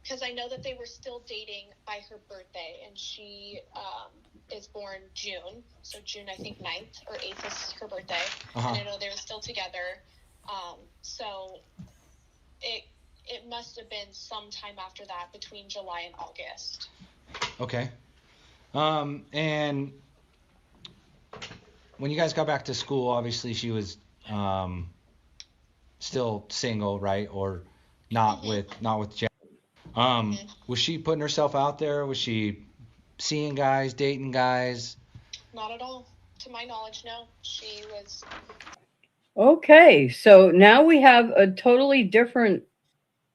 Because I know that they were still dating by her birthday, and she is born June, so June, I think 9th or 8th is her birthday, and I know they were still together, so it must have been sometime after that, between July and August. Okay. And when you guys got back to school, obviously she was still single, right? Or not with Jack. Was she putting herself out there? Was she seeing guys, dating guys? Not at all. To my knowledge, no. She was... Okay, so now we have a totally different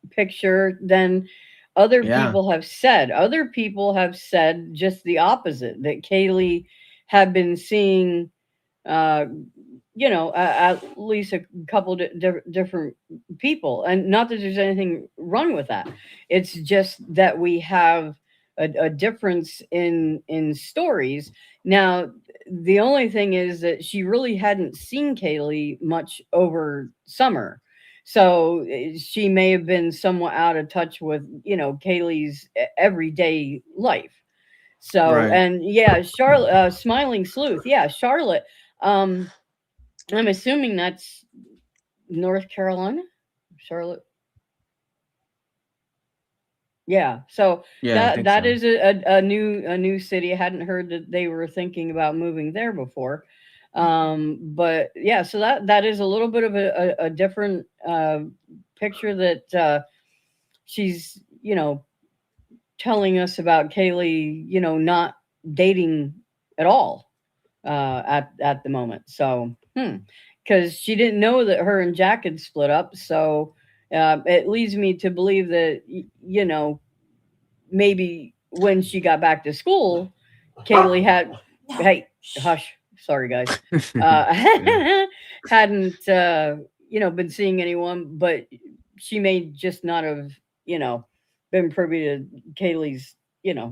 picture than other people have said. Other people have said just the opposite, that Kaylee had been seeing at least a couple different people, and not that there's anything wrong with that. It's just that we have a difference in stories. Now, the only thing is that she really hadn't seen Kaylee much over summer, So she may have been somewhat out of touch with, Kaylee's everyday life. So, Right. and yeah, Charlotte, Smiling Sleuth. Yeah, Charlotte. I'm assuming that's North Carolina, Charlotte. Yeah, so Yeah, I that think that so. is a new city. I hadn't heard that they were thinking about moving there before. But yeah, so that is a little bit of a different picture that she's telling us about Kaylee, not dating at all at the moment. So because she didn't know that her and Jack had split up, so it leads me to believe that maybe when she got back to school, Kaylee had, hey, hush, sorry guys, Yeah. hadn't, been seeing anyone, but she may just not have, been privy to Kaylee's,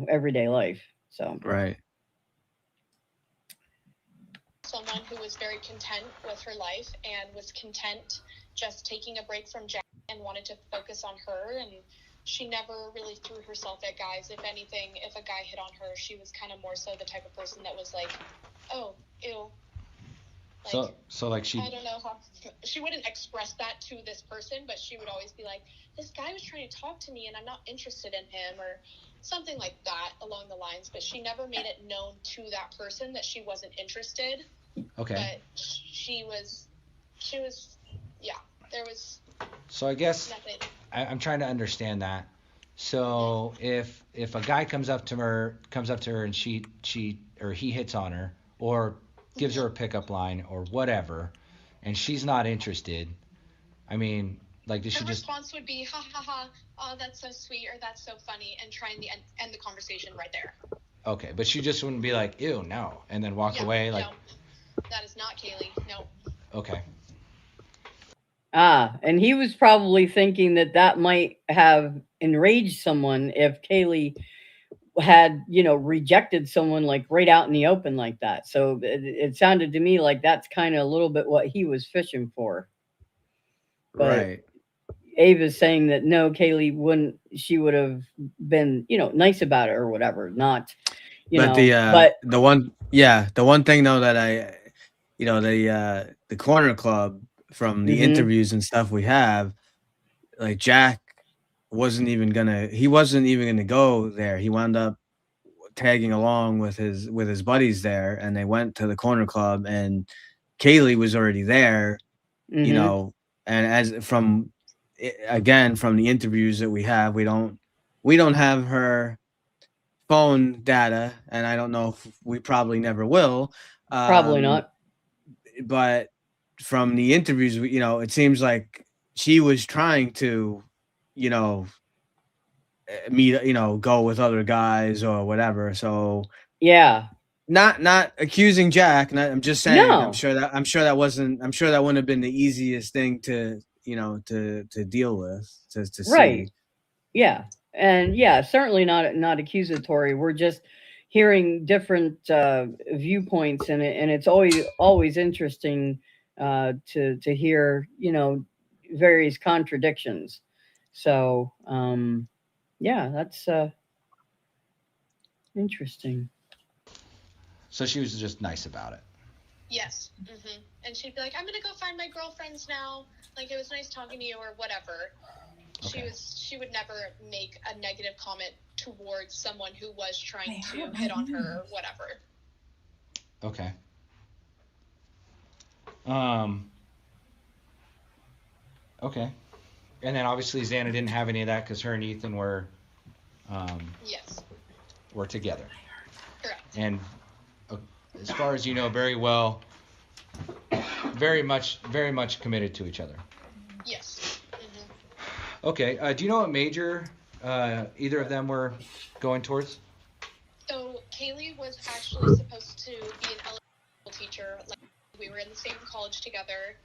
everyday life. So, Right. Someone who was very content with her life and was content just taking a break from Jack and wanted to focus on her, and she never really threw herself at guys. If anything, if a guy hit on her, she was kind of more so the type of person that was like, oh, ew. Like, so like I don't know how, she wouldn't express that to this person, but she would always be like, this guy was trying to talk to me and I'm not interested in him, or something like that along the lines. But she never made it known to that person that she wasn't interested. Okay. But she was, yeah, there was. So I guess nothing. I'm trying to understand that. So if a guy comes up to her and she or he hits on her or gives her a pickup line or whatever, and she's not interested, I mean, like, does she just? Her response would be, ha ha ha, oh, that's so sweet, or that's so funny, and try and end the conversation right there. Okay, but she just wouldn't be like, ew, no, and then walk away like. No, that is not Kaylee. No. Okay. And he was probably thinking that might have enraged someone if Kaylee had rejected someone like right out in the open like that. So it sounded to me like that's kind of a little bit what he was fishing for. But right. Ava's saying that no, Kaylee wouldn't. She would have been nice about it or whatever. Not but the one thing though that I the corner club from the interviews and stuff we have, like Jack wasn't even gonna go there. He wound up tagging along with his buddies there, and they went to the corner club, and Kaylee was already there, and as from the interviews that we have, we don't have her phone data, and I don't know if we probably never will. Probably not. But from the interviews, it seems like she was trying to, meet, go with other guys or whatever. So yeah, not accusing Jack. I'm just saying. No. I'm sure that wouldn't have been the easiest thing to to deal with to right. see. Yeah, and yeah, certainly not accusatory. We're just hearing different viewpoints, and it's always interesting to hear various contradictions. So yeah, that's interesting. So she was just nice about it. Yes. And she'd be like, I'm gonna go find my girlfriends now. Like, it was nice talking to you, or whatever. Okay. She would never make a negative comment towards someone who was trying to hit on her or whatever. Okay. Okay. And then obviously Xana didn't have any of that because her and Ethan were yes. were together. Correct. And as far as you know, very well, very much committed to each other. Yes. Okay. Do you know what major either of them were going towards? So Kaylee was actually supposed to be an elementary teacher. Like, we were in the same college together.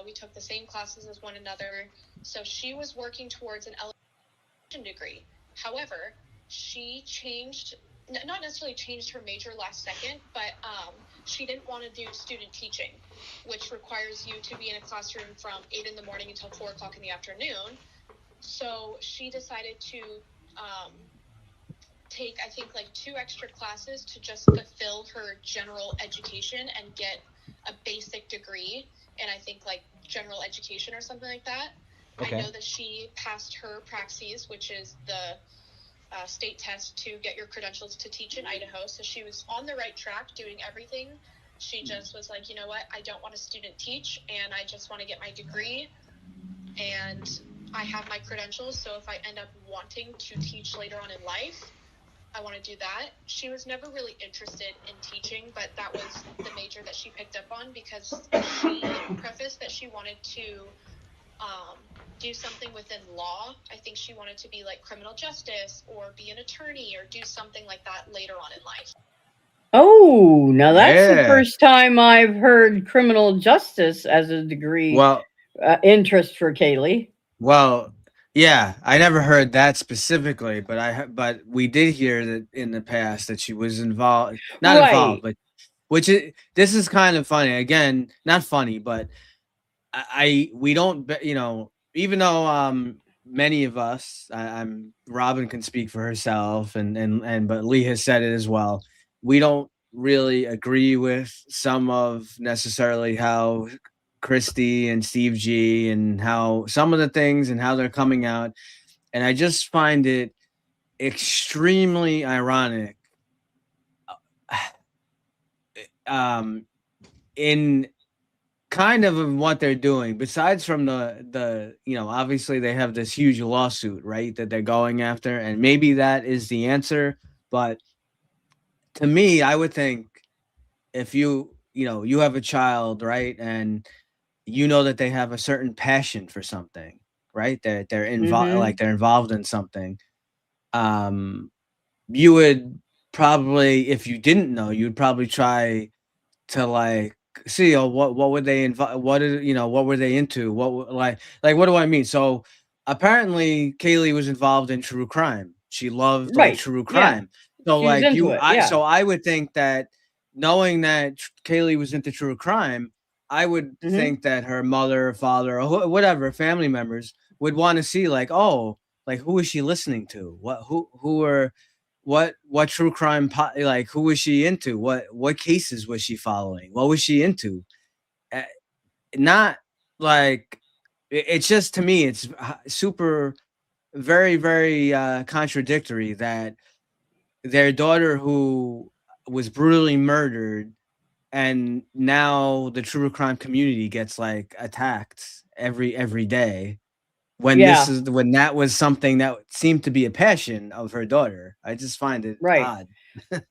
We took the same classes as one another. So she was working towards an elementary degree. However, she changed not necessarily changed her major last second, but she didn't want to do student teaching, which requires you to be in a classroom from 8 in the morning until 4 o'clock in the afternoon. So she decided to take, I think, like 2 extra classes to just fulfill her general education and get a basic degree in, I think, like general education or something like that. Okay. I know that she passed her Praxis, which is the state test to get your credentials to teach in Idaho. So she was on the right track doing everything. She just was like, you know what, I don't want to student teach, and I just want to get my degree, and I have my credentials. So if I end up wanting to teach later on in life, I want to do that. She was never really interested in teaching, but that was the major that she picked up on because she prefaced that she wanted to do something within law. I think she wanted to be like criminal justice or be an attorney or do something like that later on in life. Oh, now that's the first time I've heard criminal justice as a degree interest for Kaylee. Well, yeah, I never heard that specifically, but we did hear that in the past that she was involved, not involved, but this is kind of funny. Again, not funny, but we don't, even though many of us, I'm Robin can speak for herself, but Lee has said it as well. We don't really agree with some of necessarily how Christy and Steve G and how some of the things and how they're coming out, and I just find it extremely ironic. In kind of what they're doing, besides from the obviously they have this huge lawsuit, right, that they're going after, and maybe that is the answer, but to me, I would think if you have a child, right, and you know that they have a certain passion for something, right, they're involved, like they're involved in something, you would probably, if you didn't know, you'd probably try to like see, what would they invite, what were they into, like what do I mean? So apparently Kaylee was involved in true crime. She loved like true crime. So she was like into it, so I would think that knowing that Kaylee was into true crime, I would think that her mother or father or whatever family members would want to see like, oh, like who is she listening to, who are what true crime like who was she into, what cases was she following, what was she into, not like it's just, to me it's super very very contradictory that their daughter who was brutally murdered, and now the true crime community gets like attacked every day, when when that was something that seemed to be a passion of her daughter. I just find it odd.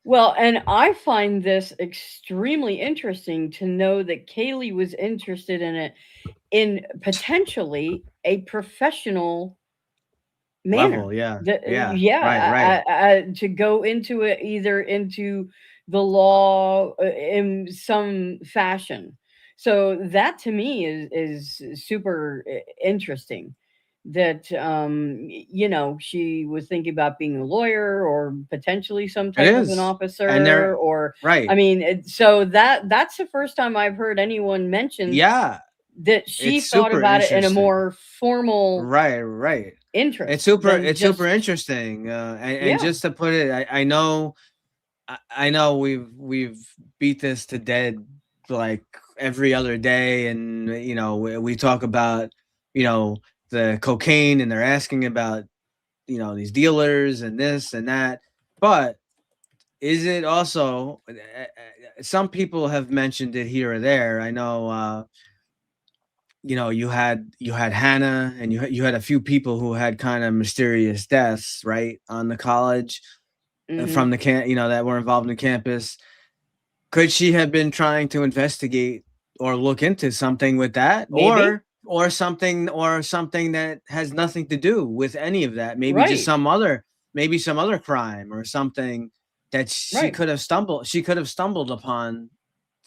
Well, and I find this extremely interesting to know that Kaylee was interested in it in potentially a professional manner. Level, right. To go into it, either into the law in some fashion. So that to me is super interesting, that she was thinking about being a lawyer or potentially some type of an officer, or I mean, so that's the first time I've heard anyone mention that she thought about it in a more formal interest. It's super interesting, and just to put it, I know we've beat this to death like every other day, and we talk about the cocaine, and they're asking about these dealers and this and that, but is it also, some people have mentioned it here or there. I know you had Hannah, and you had a few people who had kind of mysterious deaths, right, on the college, from the that were involved in the campus. Could she have been trying to investigate or look into something with that? Maybe. Or something that has nothing to do with any of that? Maybe just some other crime or something that she could have stumbled upon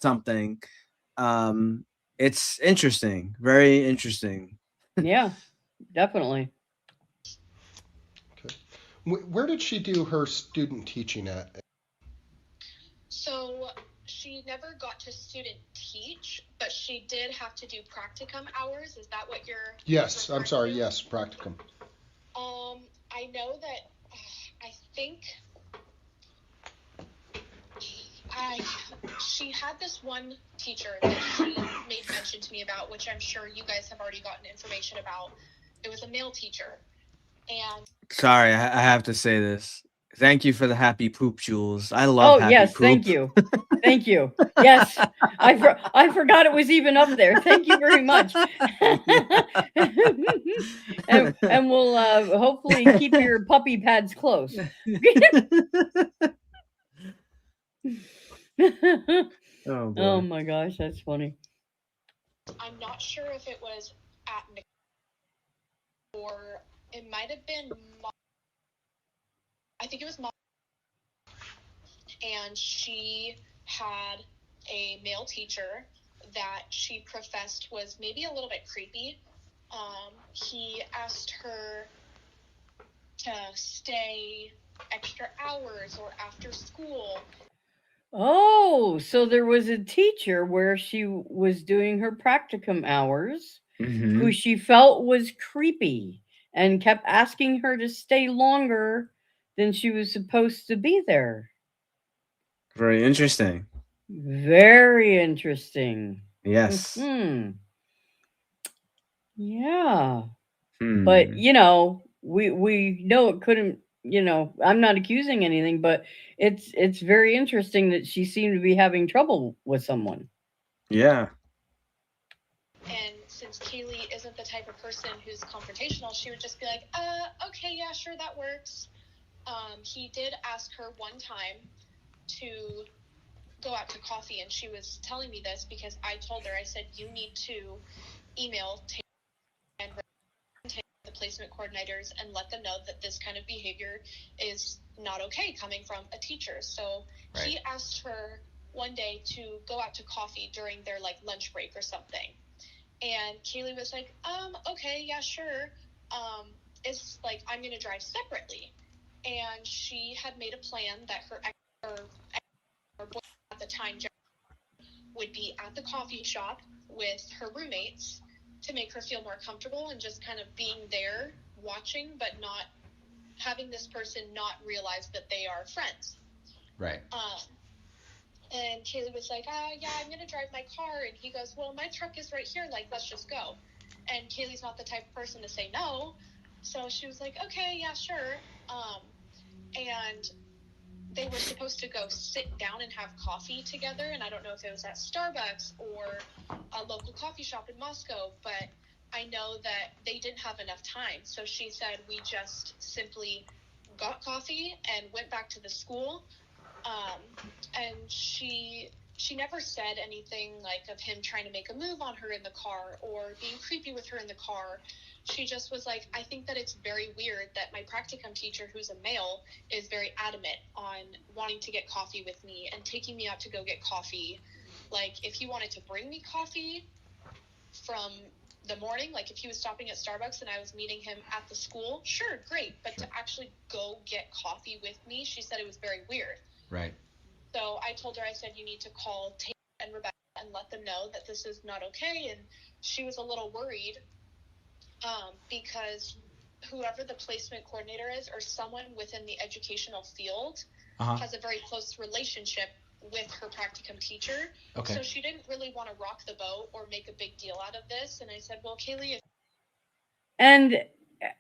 something. It's interesting, very interesting. Yeah, definitely. Okay. Where did she do her student teaching at? So she never got to student teach, but she did have to do practicum hours. Is that what you're? Yes, I'm sorry. To? Yes, practicum. I know that. I think. She had this one teacher that she made mention to me about, which I'm sure you guys have already gotten information about. It was a male teacher, and sorry, I have to say this. Thank you for the happy poop, Jules. I love happy yes, poop. Thank you. Thank you. Yes, I forgot it was even up there. Thank you very much. and we'll hopefully keep your puppy pads close. Oh my gosh, that's funny. I'm not sure if it was at or it might have been. I think it was Mom. And she had a male teacher that she professed was maybe a little bit creepy. He asked her to stay extra hours or after school. Oh, so there was a teacher where she was doing her practicum hours who she felt was creepy and kept asking her to stay longer than she was supposed to be there. Very interesting. Very interesting. Yes. Yeah. But we know it couldn't, I'm not accusing anything, but it's very interesting that she seemed to be having trouble with someone. Yeah. And since Kaylee isn't the type of person who's confrontational, she would just be like, okay, yeah, sure, that works. He did ask her one time to go out to coffee, and she was telling me this because I told her, I said, you need to email and the placement coordinators and let them know that this kind of behavior is not okay coming from a teacher. So he asked her one day to go out to coffee during their lunch break or something. And Kaylee was like, okay, yeah, sure. It's I'm going to drive separately. And she had made a plan that her boyfriend at the time would be at the coffee shop with her roommates to make her feel more comfortable and just kind of being there watching, but not having this person not realize that they are friends. Right. And Kaylee was like, yeah, I'm going to drive my car. And he goes, well, my truck is right here. Let's just go. And Kaylee's not the type of person to say no. So she was like, okay, yeah, sure. And they were supposed to go sit down and have coffee together. And I don't know if it was at Starbucks or a local coffee shop in Moscow, but I know that they didn't have enough time. So she said we just simply got coffee and went back to the school. And she never said anything of him trying to make a move on her in the car or being creepy with her in the car. She just was like, I think that it's very weird that my practicum teacher, who's a male, is very adamant on wanting to get coffee with me and taking me out to go get coffee. If he wanted to bring me coffee from the morning, if he was stopping at Starbucks and I was meeting him at the school, sure, great. But to actually go get coffee with me, she said it was very weird. Right. So I told her, I said, you need to call Taylor and Rebecca and let them know that this is not okay. And she was a little worried because whoever the placement coordinator is or someone within the educational field has a very close relationship with her practicum teacher. Okay. So she didn't really want to rock the boat or make a big deal out of this. And I said, well, Kaylee. And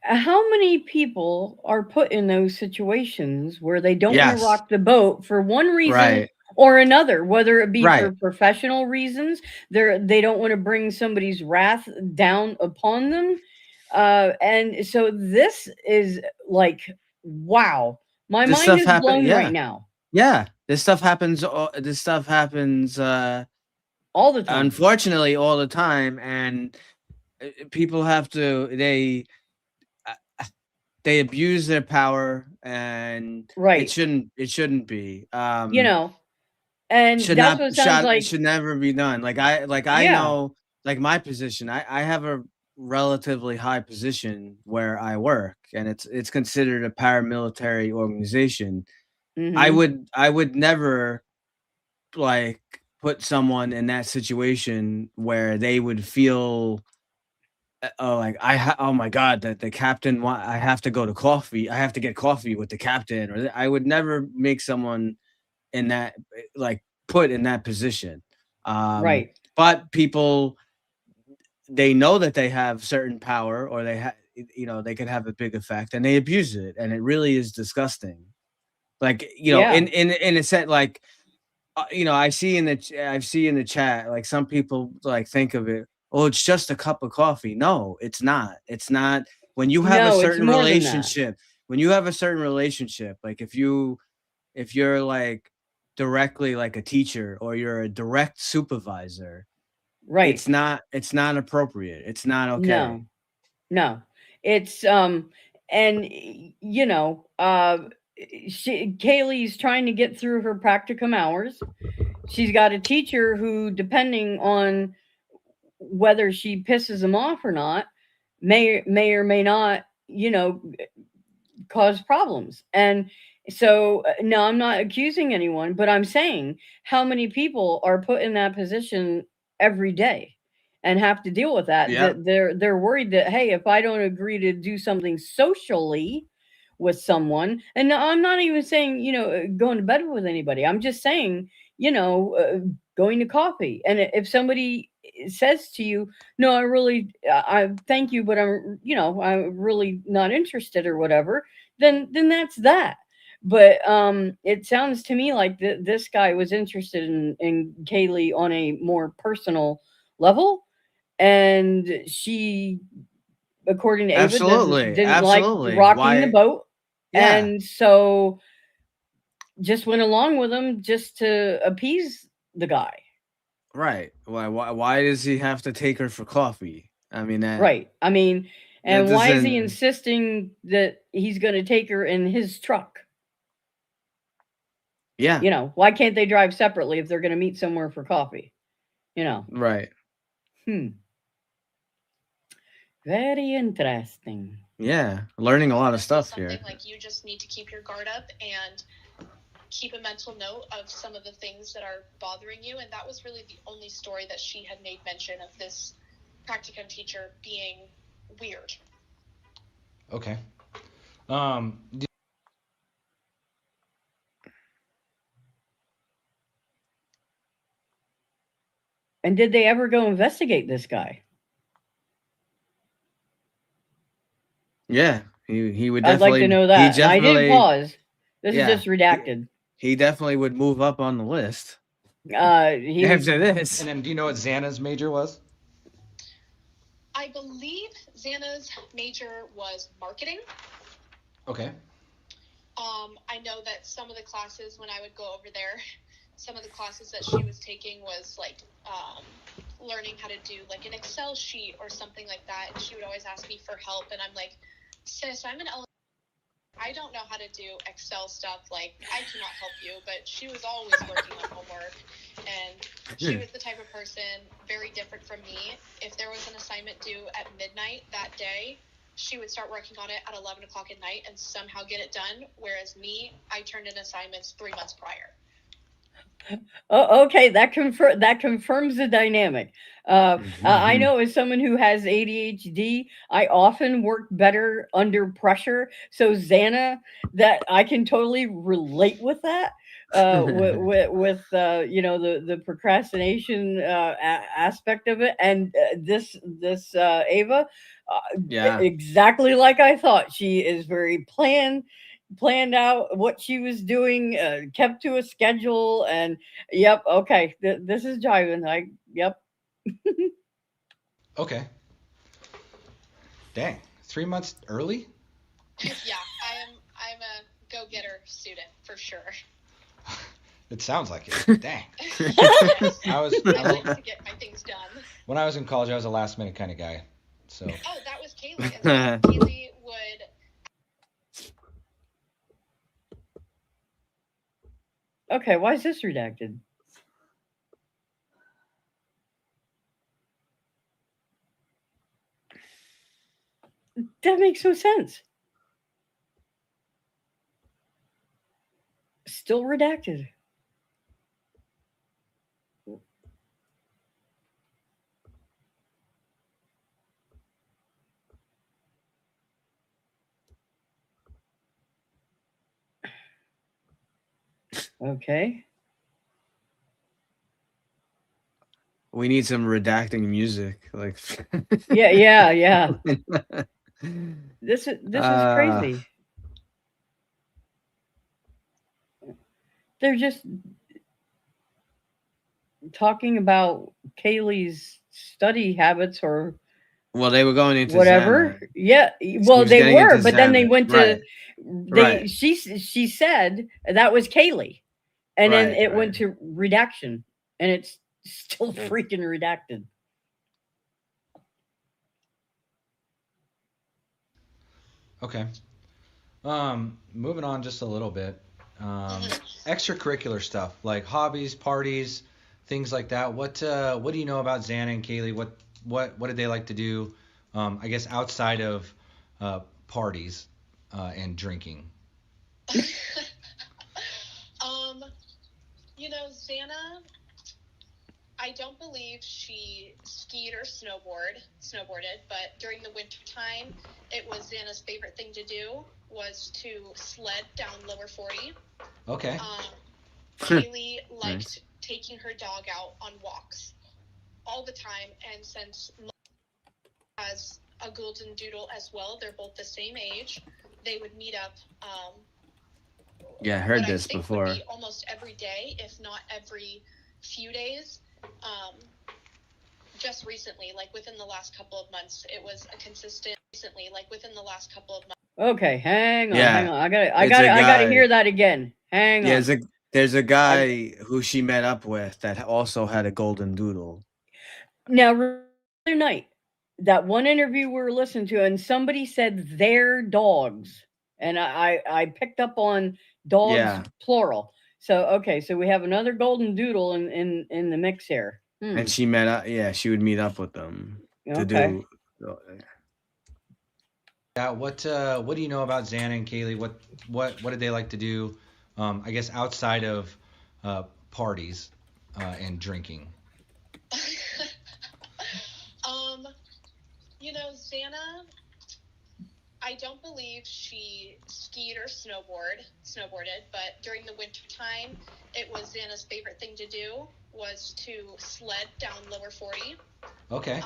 how many people are put in those situations where they don't want to rock the boat for one reason or another, whether it be for professional reasons, they don't want to bring somebody's wrath down upon them. And so this is wow, my mind is blown right now. Yeah, this stuff happens all the time. Unfortunately, all the time, and people have to they abuse their power, and it shouldn't be. And that's what it sounds like. It should never be done. I know, my position. I have a relatively high position where I work, and it's considered a paramilitary organization, Mm-hmm. I would never like put someone in that situation where they would feel oh like oh my god, that the captain I have to go to coffee, I have to get coffee with the captain, or I would never make someone in that like put in that position. Right. But people, they know that they have certain power, or they have, you know, they could have a big effect, and they abuse it, and it really is disgusting. Like, you know, Yeah. in a set, like, you know, I see in the chat, like some people like think of it, oh, it's just a cup of coffee. No, it's not. It's not. When you have a No, it's certain more than that. relationship, when you have a certain relationship, like if you're like directly like a teacher, or you're a direct supervisor, Right. it's not appropriate. It's not okay. No. No. It's and you know, Kaylee's trying to get through her practicum hours. She's got a teacher who, depending on whether she pisses him off or not, may or may not, you know, cause problems. And so, no, I'm not accusing anyone, but I'm saying how many people are put in that position every day and have to deal with that. Yeah. That they're worried that, hey, if I don't agree to do something socially with someone, and I'm not even saying, you know, going to bed with anybody. I'm just saying, you know, going to coffee. And if somebody says to you, no, I really, I thank you, but I'm, you know, I'm really not interested or whatever, then that's that. But it sounds to me like this guy was interested in Kaylee on a more personal level, and she, according to Ava, Absolutely. didn't like Absolutely. rocking the Why? boat, Yeah. and so just went along with him just to appease the guy. Right. Why does he have to take her for coffee? I mean, Right. I mean, that and why is he doesn't. insisting that he's going to take her in his truck? Yeah. You know, why can't they drive separately if they're going to meet somewhere for coffee? You know. Right. Very interesting. Yeah. Learning a lot of stuff something here. like you just need to keep your guard up and keep a mental note of some of the things that are bothering you. And that was really the only story that she had made mention of this practicum teacher being weird. Okay. And did they ever go investigate this guy? Yeah. He would I'd like to definitely. know He that. And I did definitely. pause. This is Yeah. just redacted. He definitely would move up on the list. He After this. And then, do you know what Xana's major was? I believe Xana's major was marketing. Okay. I know that some of the classes when I would go over there, some of the classes that she was taking was like learning how to do like an Excel sheet or something like that. And she would always ask me for help, and I'm like, sis, I'm an I don't know how to do Excel stuff. Like, I cannot help you. But she was always working on homework, and she was the type of person very different from me. If there was an assignment due at midnight that day, she would start working on it at 11 o'clock at night and somehow get it done. Whereas me, I turned in assignments 3 months prior. Oh, okay, that confirms the dynamic. I know, as someone who has ADHD, I often work better under pressure. So Xana, that I can totally relate with that. With you know, the procrastination aspect of it, and this Ava, Yeah. exactly like I thought. She is very planned out what she was doing, kept to a schedule, and yep, okay, this is jiving. Yep. Okay. Dang. 3 months early? Yeah, I'm a go-getter student for sure. It sounds like it. Dang. Yes. I like to get my things done. When I was in college, I was a last minute kind of guy. So. Oh, that was Kaylee. And so Kaylee would. Okay, why is this redacted? That makes no sense. Still redacted. Okay. We need some redacting music, like. Yeah. This is crazy. They're just talking about Kaylee's study habits or well, they were going into whatever. Xana. Yeah, well, they were, but then they Xana. went to Right. She said that was Kaylee, and then it went Right. to redaction, and it's still freaking redacted. Okay. Moving on just a little bit. Extracurricular stuff like hobbies, parties, things like that. What do you know about Xana and Kaylee? What did they like to do? I guess outside of parties and drinking. Xana, I don't believe she skied or snowboarded, but during the winter time, it was Xana's favorite thing to do was to sled down Lower 40. Okay. Kaylee liked Nice. taking her dog out on walks all the time, and since has a golden doodle as well, they're both the same age. They would meet up. Yeah, I heard what this I think before. Would be almost every day, if not every few days. Just recently, like within the last couple of months, it was a consistent. Okay, hang on. Yeah. I gotta hear that again. Hang on. There's a guy who she met up with that also had a golden doodle. Now, the other night, that one interview we were listening to, and somebody said their dogs, and I picked up on dogs plural. So okay, so we have another golden doodle in the mix here. And she met up. Yeah, she would meet up with them to do. Yeah. What do you know about Xana and Kaylee? What did they like to do? I guess outside of parties and drinking. Xana, I don't believe she skied or snowboarded, but during the winter time, it was Xana's favorite thing to do was to sled down Lower 40. Okay.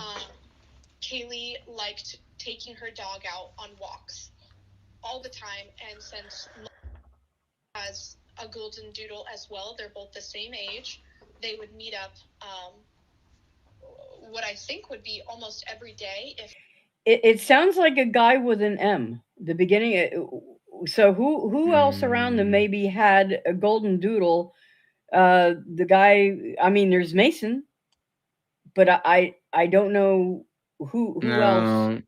Kaylee liked taking her dog out on walks all the time, and since has a golden doodle as well, they're both the same age. They would meet up. What I think would be almost every day. It sounds like a guy with an M. The beginning. So who else around them maybe had a golden doodle? The guy. I mean, there's Mason, but I don't know who else.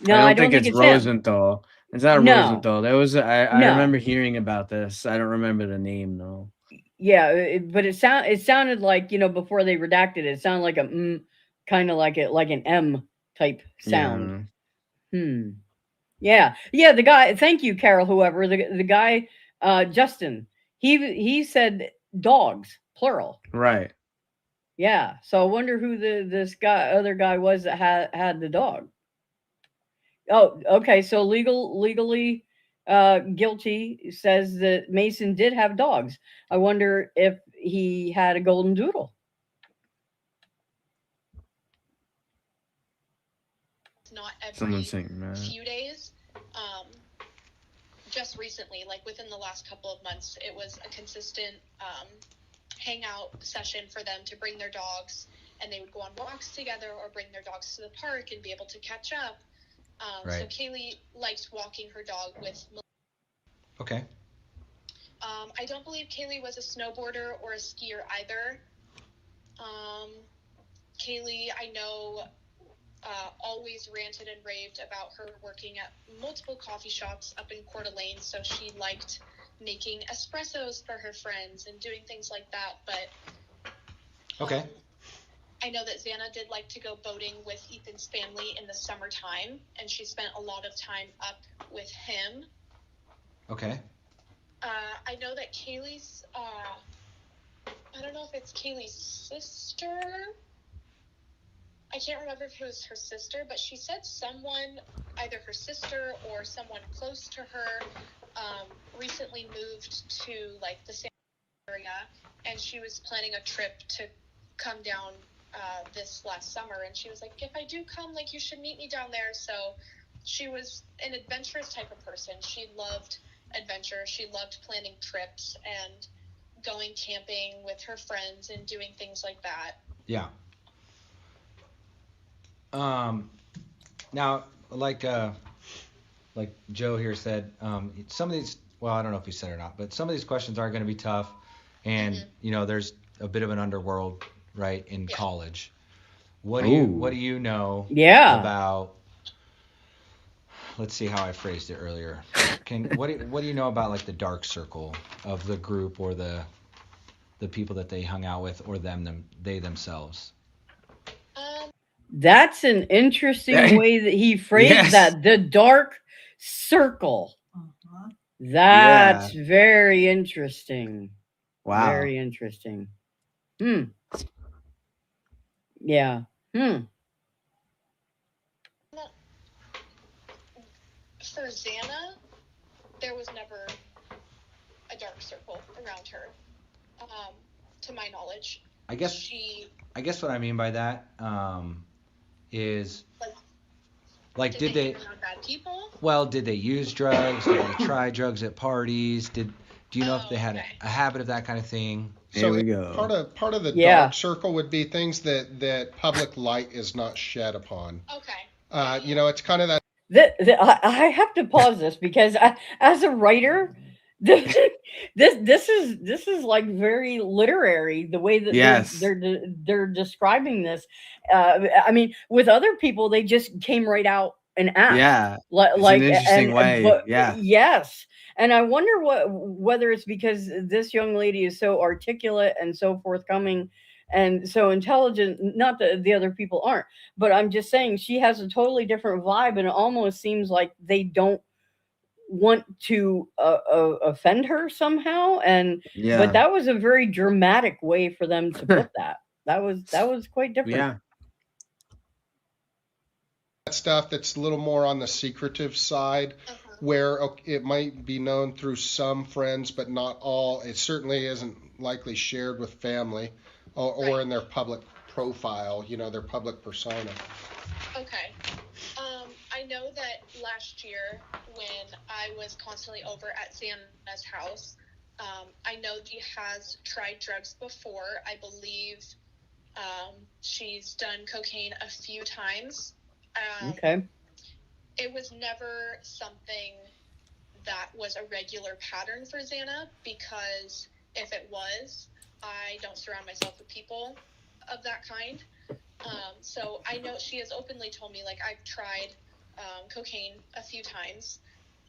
No, I don't think it's Rosenthal. It's not Rosenthal. There was I remember hearing about this. I don't remember the name though. Yeah, but it sounded like, before they redacted it sounded like a kind of like an M type sound. Yeah. The guy. Thank you, Carol. Whoever the guy, Justin. He said dogs plural. Right. Yeah. So I wonder who this other guy was that had the dog. Oh, okay. So legally guilty says that Mason did have dogs. I wonder if he had a golden doodle. Not every few days. Just recently, like within the last couple of months, it was a consistent hangout session for them to bring their dogs, and they would go on walks together or bring their dogs to the park and be able to catch up. So Kaylee likes walking her dog with. Okay. I don't believe Kaylee was a snowboarder or a skier either. Kaylee, I know, always ranted and raved about her working at multiple coffee shops up in Coeur d'Alene, so she liked making espressos for her friends and doing things like that. But okay. I know that Xana did like to go boating with Ethan's family in the summertime, and she spent a lot of time up with him. Okay. I know that Kaylee's, I don't know if it's Kaylee's sister. I can't remember if it was her sister, but she said someone, either her sister or someone close to her, recently moved to like the same area, and she was planning a trip to come down this last summer, and she was like, if I do come, like, you should meet me down there. So she was an adventurous type of person. She loved adventure. She loved planning trips and going camping with her friends and doing things like that. Yeah. Now, like Joe here said, some of these, well, I don't know if he said it or not, but some of these questions are going to be tough, and you know, there's a bit of an underworld, right, in college. What do you know about? Let's see how I phrased it earlier. What do you know about like the dark circle of the group, or the people that they hung out with, or they themselves? That's an interesting way that he phrased that. The dark circle. That's very interesting. Wow. Very interesting. Yeah. For Xana, there was never a dark circle around her, to my knowledge. I guess what I mean by that is like did they bad people? Well, did they use drugs? Did they try drugs at parties? Do you know if they had a habit of that kind of thing? There we go. Part of the dark circle would be things that public light is not shed upon. Okay. You know, it's kind of that. I have to pause this because as a writer, this is like very literary, the way that they're describing this. I mean, with other people, they just came right out and asked. Yeah, like an interesting way. Yes, and I wonder whether it's because this young lady is so articulate and so forthcoming and so intelligent. Not that the other people aren't, but I'm just saying she has a totally different vibe, and it almost seems like they don't want to offend her somehow. And but that was a very dramatic way for them to put that. That was quite different. Yeah. Stuff that's a little more on the secretive side, where it might be known through some friends, but not all. It certainly isn't likely shared with family or in their public profile, you know, their public persona. Okay. I know that last year when I was constantly over at Xana's house, I know she has tried drugs before. I believe she's done cocaine a few times. Okay. It was never something that was a regular pattern for Xana, because if it was, I don't surround myself with people of that kind. So I know she has openly told me, like, I've tried cocaine a few times.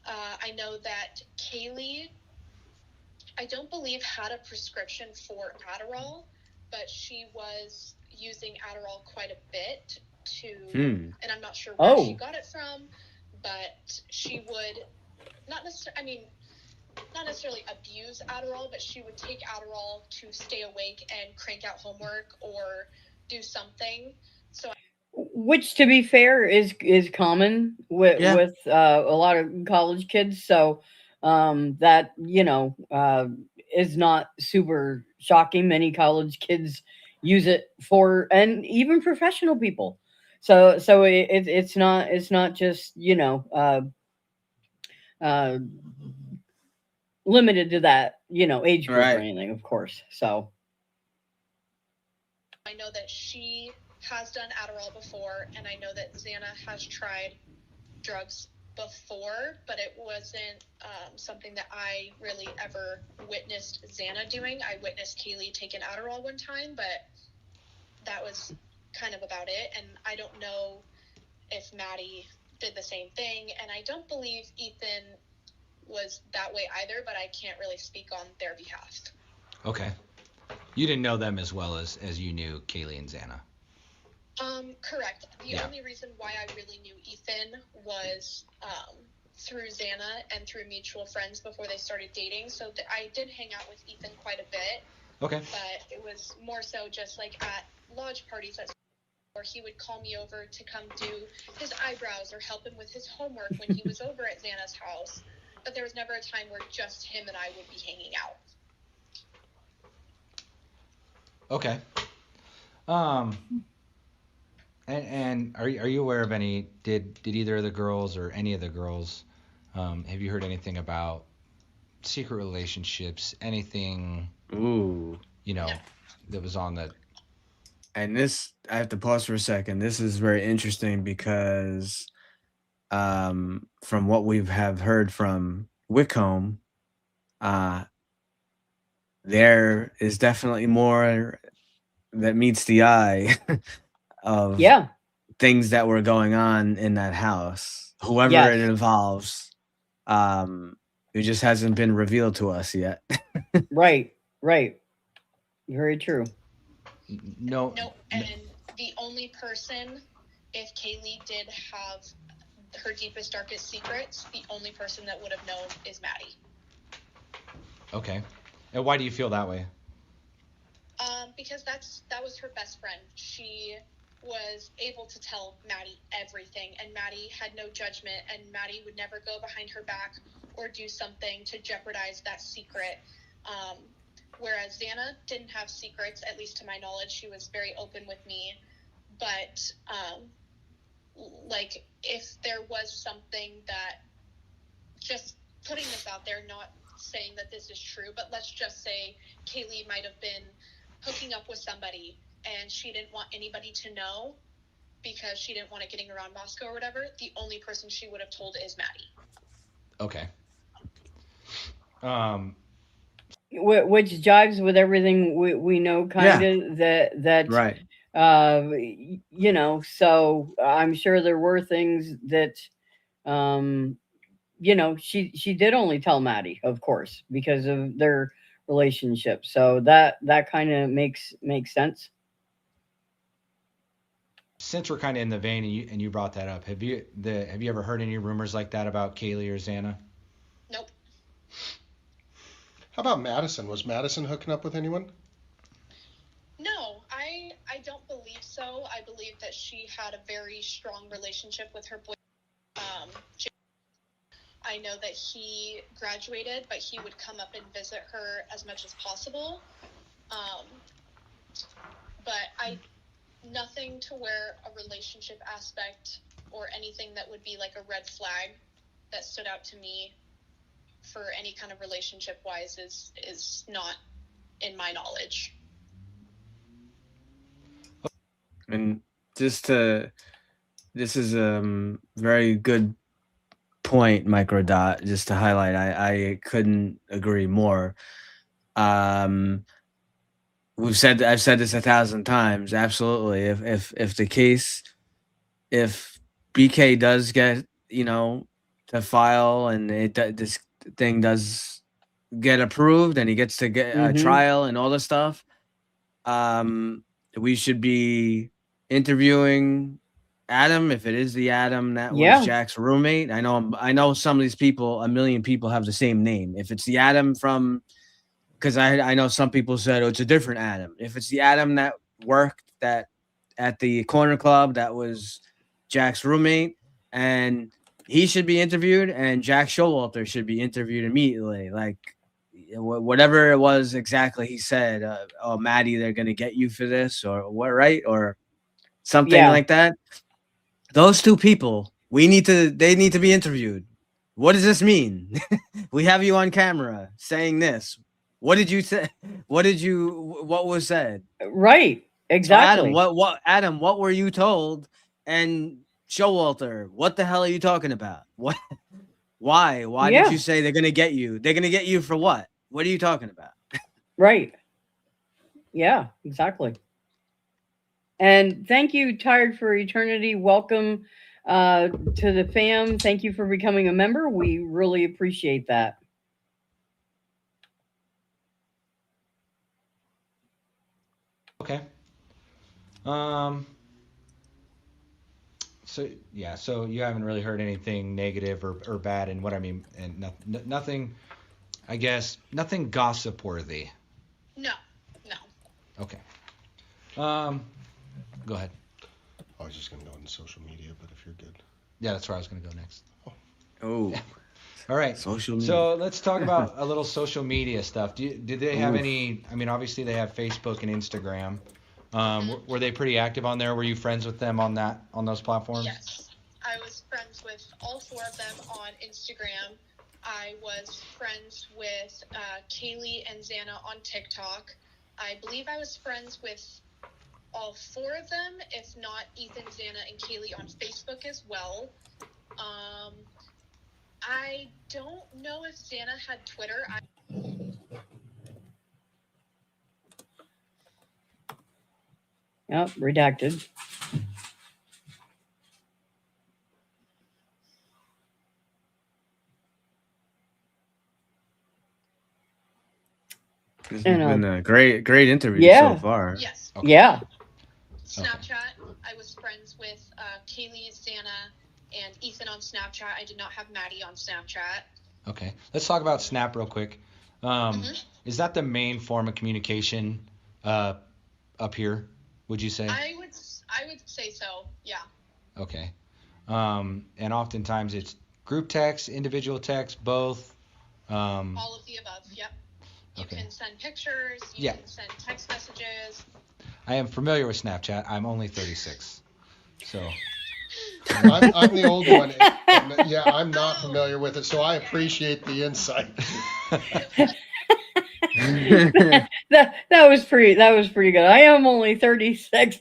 I know that Kaylee, I don't believe, had a prescription for Adderall, but she was using Adderall quite a bit and I'm not sure where she got it from, but she would not necessarily abuse Adderall, but she would take Adderall to stay awake and crank out homework or do something. So, which, to be fair, is common with a lot of college kids. So that, you know, is not super shocking. Many college kids use it for, and even professional people. So it's not just, you know, limited to that, you know, age group or anything, of course. So I know that she has done Adderall before, and I know that Xana has tried drugs before, but it wasn't something that I really ever witnessed Xana doing. I witnessed Kaylee take an Adderall one time, but that was kind of about it. And I don't know if Maddie did the same thing, and I don't believe Ethan was that way either, but I can't really speak on their behalf. Okay. You didn't know them as well as you knew Kaylee and Xana. Correct. The only reason why I really knew Ethan was through Xana and through mutual friends before they started dating. So I did hang out with Ethan quite a bit. Okay. But it was more so just like at lodge parties or he would call me over to come do his eyebrows or help him with his homework when he was over at Xana's house. But there was never a time where just him and I would be hanging out. Okay. And are you aware of any? Did either of the girls or any of the girls? Have you heard anything about secret relationships? Anything? Ooh. No. That was on the. And this, I have to pause for a second. This is very interesting because, from what we have heard from Wickham, there is definitely more that meets the eye of things that were going on in that house. Whoever it involves, it just hasn't been revealed to us yet. Right. Very true. No, and the only person, if Kaylee did have her deepest, darkest secrets, the only person that would have known is Maddie. Okay. And why do you feel that way? Because that was her best friend. She was able to tell Maddie everything, and Maddie had no judgment, and Maddie would never go behind her back or do something to jeopardize that secret. Whereas Xana didn't have secrets, at least to my knowledge. She was very open with me. But, like, if there was something that, just putting this out there, not saying that this is true, but let's just say Kaylee might have been hooking up with somebody and she didn't want anybody to know because she didn't want it getting around Moscow or whatever, the only person she would have told is Maddie. Okay. Which jives with everything we know, kind of that right. So I'm sure there were things that she did only tell Maddie, of course, because of their relationship. So that kind of makes sense. Since we're kind of in the vein, and you brought that up, have you ever heard any rumors like that about Kaylee or Xana? Nope. How about Madison? Was Madison hooking up with anyone? No, I don't believe so. I believe that she had a very strong relationship with her boyfriend. I know that he graduated, but he would come up and visit her as much as possible. But nothing to where a relationship aspect or anything that would be like a red flag that stood out to me for any kind of relationship wise is not in my knowledge. And this is a very good point, Microdot, just to highlight. I couldn't agree more. I've said this 1,000 times. Absolutely. If BK does get, to file and this thing does get approved and he gets to get a trial and all this stuff, we should be interviewing Adam, if it is the Adam that was Jack's roommate. I know some of these people, a million people have the same name. If it's the Adam from, because I know some people said, oh, it's a different Adam. If it's the Adam that worked at the corner club that was Jack's roommate, and he should be interviewed, and Jack Showalter should be interviewed immediately. Like, whatever it was exactly he said, oh, Maddie, they're going to get you for this, or what, right? Or something like that. Those two people, they need to be interviewed. What does this mean? We have you on camera saying this. What did you say? What was said? Right. Exactly. So Adam, what were you told? And Showalter, what the hell are you talking about? What? Why did you say they're going to get you? They're going to get you for what? What are you talking about? Right. Yeah, exactly. And thank you, Tired for Eternity. Welcome to the fam. Thank you for becoming a member. We really appreciate that. Okay. So yeah, so you haven't really heard anything negative or bad, and what I mean, and nothing, I guess, nothing gossip worthy. No, no. Okay. Go ahead. I was just gonna go into social media, but if you're good. Yeah, that's where I was gonna go next. Oh. All right. Social media. So let's talk about a little social media stuff. Did they have any? I mean, obviously they have Facebook and Instagram. Were they pretty active on there? Were you friends with them on those platforms? Yes, I was friends with all 4 of them on Instagram. I was friends with Kaylee and Xana on TikTok. I believe I was friends with all 4 of them, if not Ethan, Xana, and Kaylee on Facebook as well. I don't know if Xana had Twitter. Yep, redacted. This has been a great interview so far. Yes. Okay. Yeah. Snapchat, I was friends with Kaylee, Xana, and Ethan on Snapchat. I did not have Maddie on Snapchat. Okay. Let's talk about Snap real quick. Is that the main form of communication up here, would you say? I would say so, yeah. Okay. And oftentimes it's group text, individual text, both? All of the above, yep. You can send pictures, you can send text messages. I am familiar with Snapchat. I'm only 36. So I'm the old one. And, yeah, I'm not familiar with it, so I appreciate the insight. that was pretty good. I am only 36.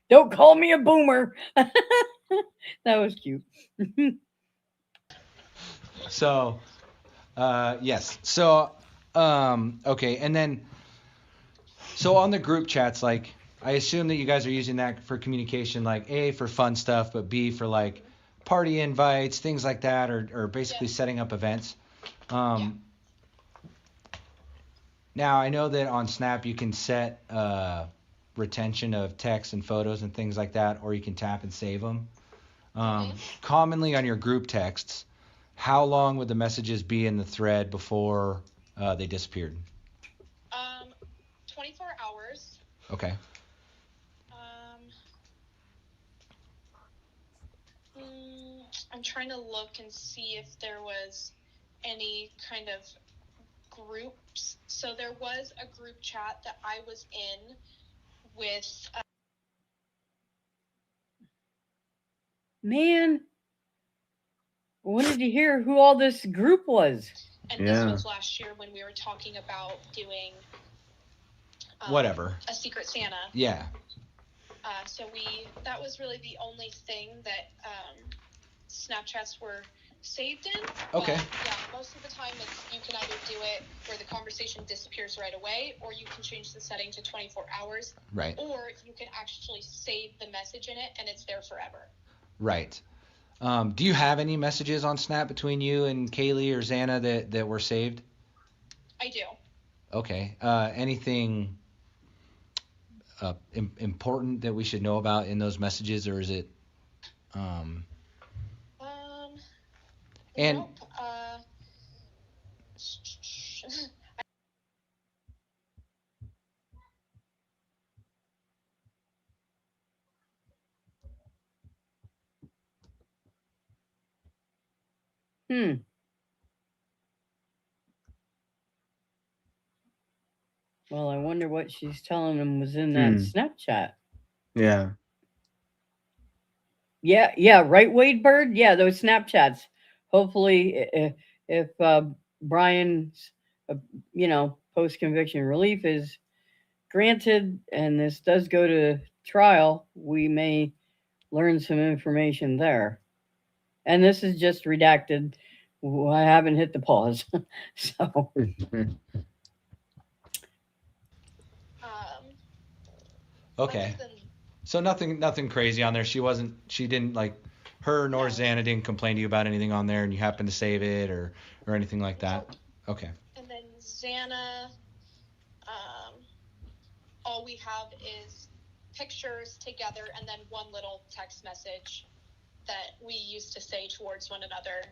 Don't call me a boomer. That was cute. So yes. So okay, and then so on the group chats, like I assume that you guys are using that for communication, like A, for fun stuff, but B, for like party invites, things like that, or basically setting up events. Now I know that on Snap you can set retention of text and photos and things like that, or you can tap and save them. Commonly on your group texts, how long would the messages be in the thread before they disappeared? 24 hours. Okay. I'm trying to look and see if there was any kind of groups. So there was a group chat that I was in with. Man, I wanted to hear who all this group was. And this was last year when we were talking about doing whatever, a Secret Santa. Yeah. So that was really the only thing that Snapchats were saved in. Okay. But, yeah, most of the time you can either do it where the conversation disappears right away, or you can change the setting to 24 hours. Right. Or you can actually save the message in it and it's there forever. Right. Do you have any messages on Snap between you and Kaylee or Xana that were saved? I do. Okay. Anything important that we should know about in those messages, or is it? And. Nope. Well, I wonder what she's telling him was in that Snapchat. Yeah. Yeah, right, Wade Bird? Yeah, those Snapchats. Hopefully, if Brian's, post-conviction relief is granted and this does go to trial, we may learn some information there. And this is just redacted. I haven't hit the pause. So. Okay. So nothing crazy on there. She didn't like her nor Xana didn't complain to you about anything on there, and you happened to save it or anything like that. Okay. And then Xana, all we have is pictures together and then one little text message that we used to say towards one another.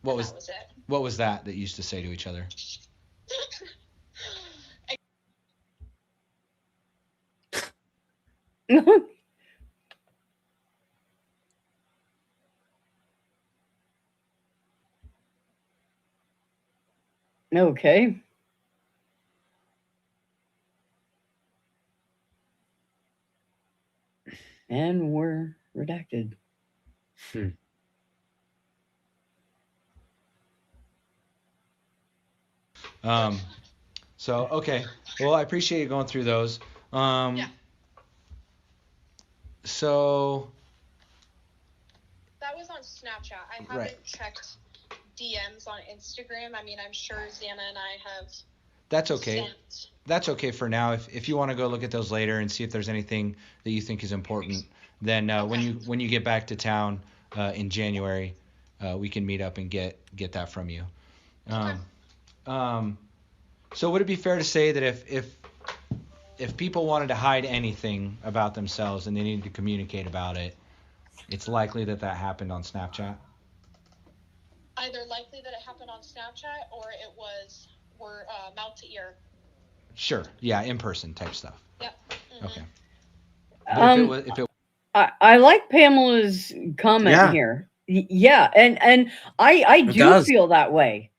That was it. What was that you used to say to each other? Okay. And we're redacted. So, okay. Well, I appreciate you going through those. Yeah. So. That was on Snapchat. I haven't checked DMs on Instagram. I mean, I'm sure Xana and I have. That's okay. That's okay for now. If you want to go look at those later and see if there's anything that you think is important, then when you get back to town in January, we can meet up and get that from you. So would it be fair to say that if people wanted to hide anything about themselves and they needed to communicate about it, it's likely that happened on Snapchat? Either likely that it happened on Snapchat or it was mouth to ear. Sure. Yeah, in person type stuff. Yep. Mm-hmm. Okay. But if it I like Pamela's comment here. Yeah, and I do feel that way.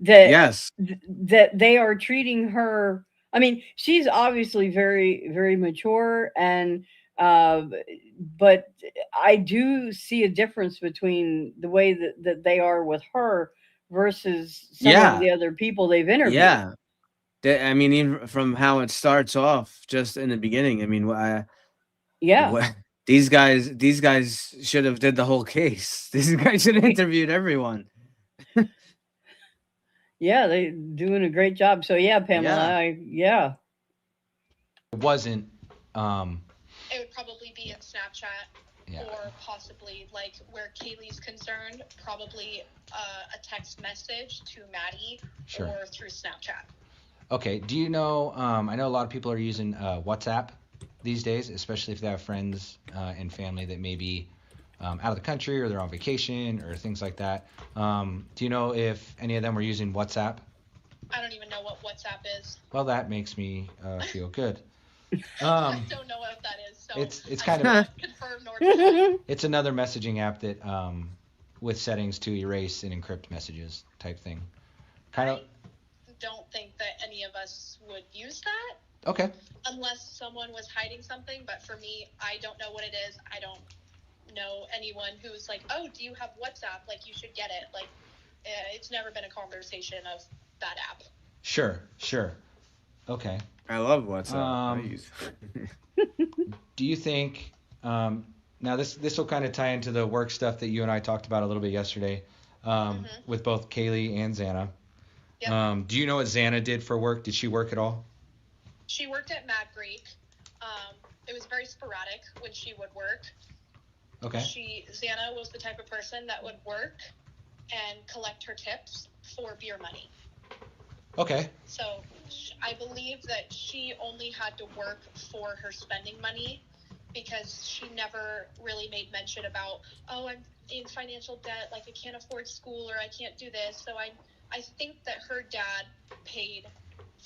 That they are treating her. I mean, she's obviously very, very mature, and but I do see a difference between the way that they are with her versus some of the other people they've interviewed. Yeah. I mean, even from how it starts off, just in the beginning. I mean, these guys should have did the whole case. These guys should have interviewed everyone. Yeah, they doing a great job. So yeah, Pamela, It wasn't. It would probably be in Snapchat, or possibly like where Kaylee's concerned, probably a text message to Maddie, or through Snapchat. Okay. Do you know? I know a lot of people are using WhatsApp these days, especially if they have friends and family that may be out of the country or they're on vacation or things like that. Do you know if any of them were using WhatsApp? I don't even know what WhatsApp is. Well, that makes me feel good. I don't know what that is. So it's kind of confirm nor deny. It's another messaging app that with settings to erase and encrypt messages type thing. I don't think that any of us would use that. Okay. Unless someone was hiding something, but for me, I don't know what it is. I don't know anyone who's like, oh, do you have WhatsApp? Like, you should get it. Like, it's never been a conversation of that app. Sure. Okay. I love WhatsApp. Do you think now this will kind of tie into the work stuff that you and I talked about a little bit yesterday with both Kaylee and Xana. Yep. Do you know what Xana did for work? Did she work at all? She worked at Mad Greek. It was very sporadic when she would work. Okay. Xana was the type of person that would work and collect her tips for beer money. Okay. So I believe that she only had to work for her spending money because she never really made mention about, oh, I'm in financial debt, like I can't afford school or I can't do this. So I think that her dad paid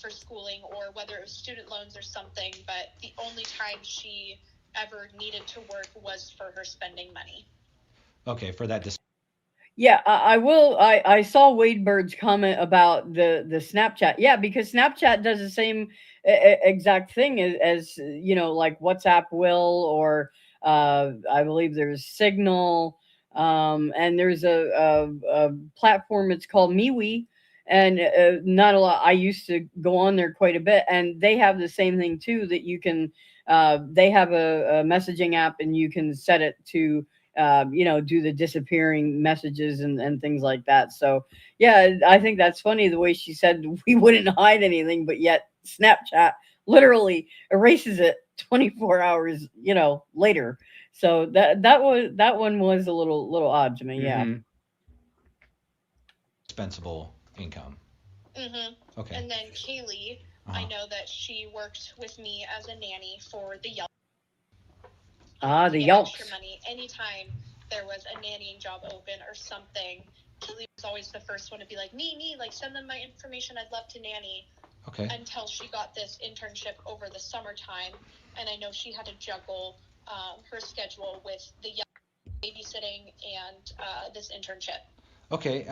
for schooling, or whether it was student loans or something, but the only time she ever needed to work was for her spending money. Okay, for that. Yeah, I will. I saw Wade Bird's comment about the Snapchat. Yeah, because Snapchat does the same exact thing as like WhatsApp will, or I believe there's Signal, and there's a platform. It's called MeWe, and not a lot. I used to go on there quite a bit, and they have the same thing too. That you can. They have a messaging app, and you can set it to. Do the disappearing messages and things like that. So yeah, I think that's funny the way she said we wouldn't hide anything, but yet Snapchat literally erases it 24 hours, later. So that one was a little odd to me. Yeah. Dispensable income. Mm-hmm. Okay. And then Kaylee, I know that she worked with me as a nanny for the young. The get Yelps. extra money. Anytime there was a nannying job open or something, Kaylee was always the first one to be like, me, like send them my information. I'd love to nanny. Okay. Until she got this internship over the summertime, and I know she had to juggle her schedule with the babysitting and this internship. Okay,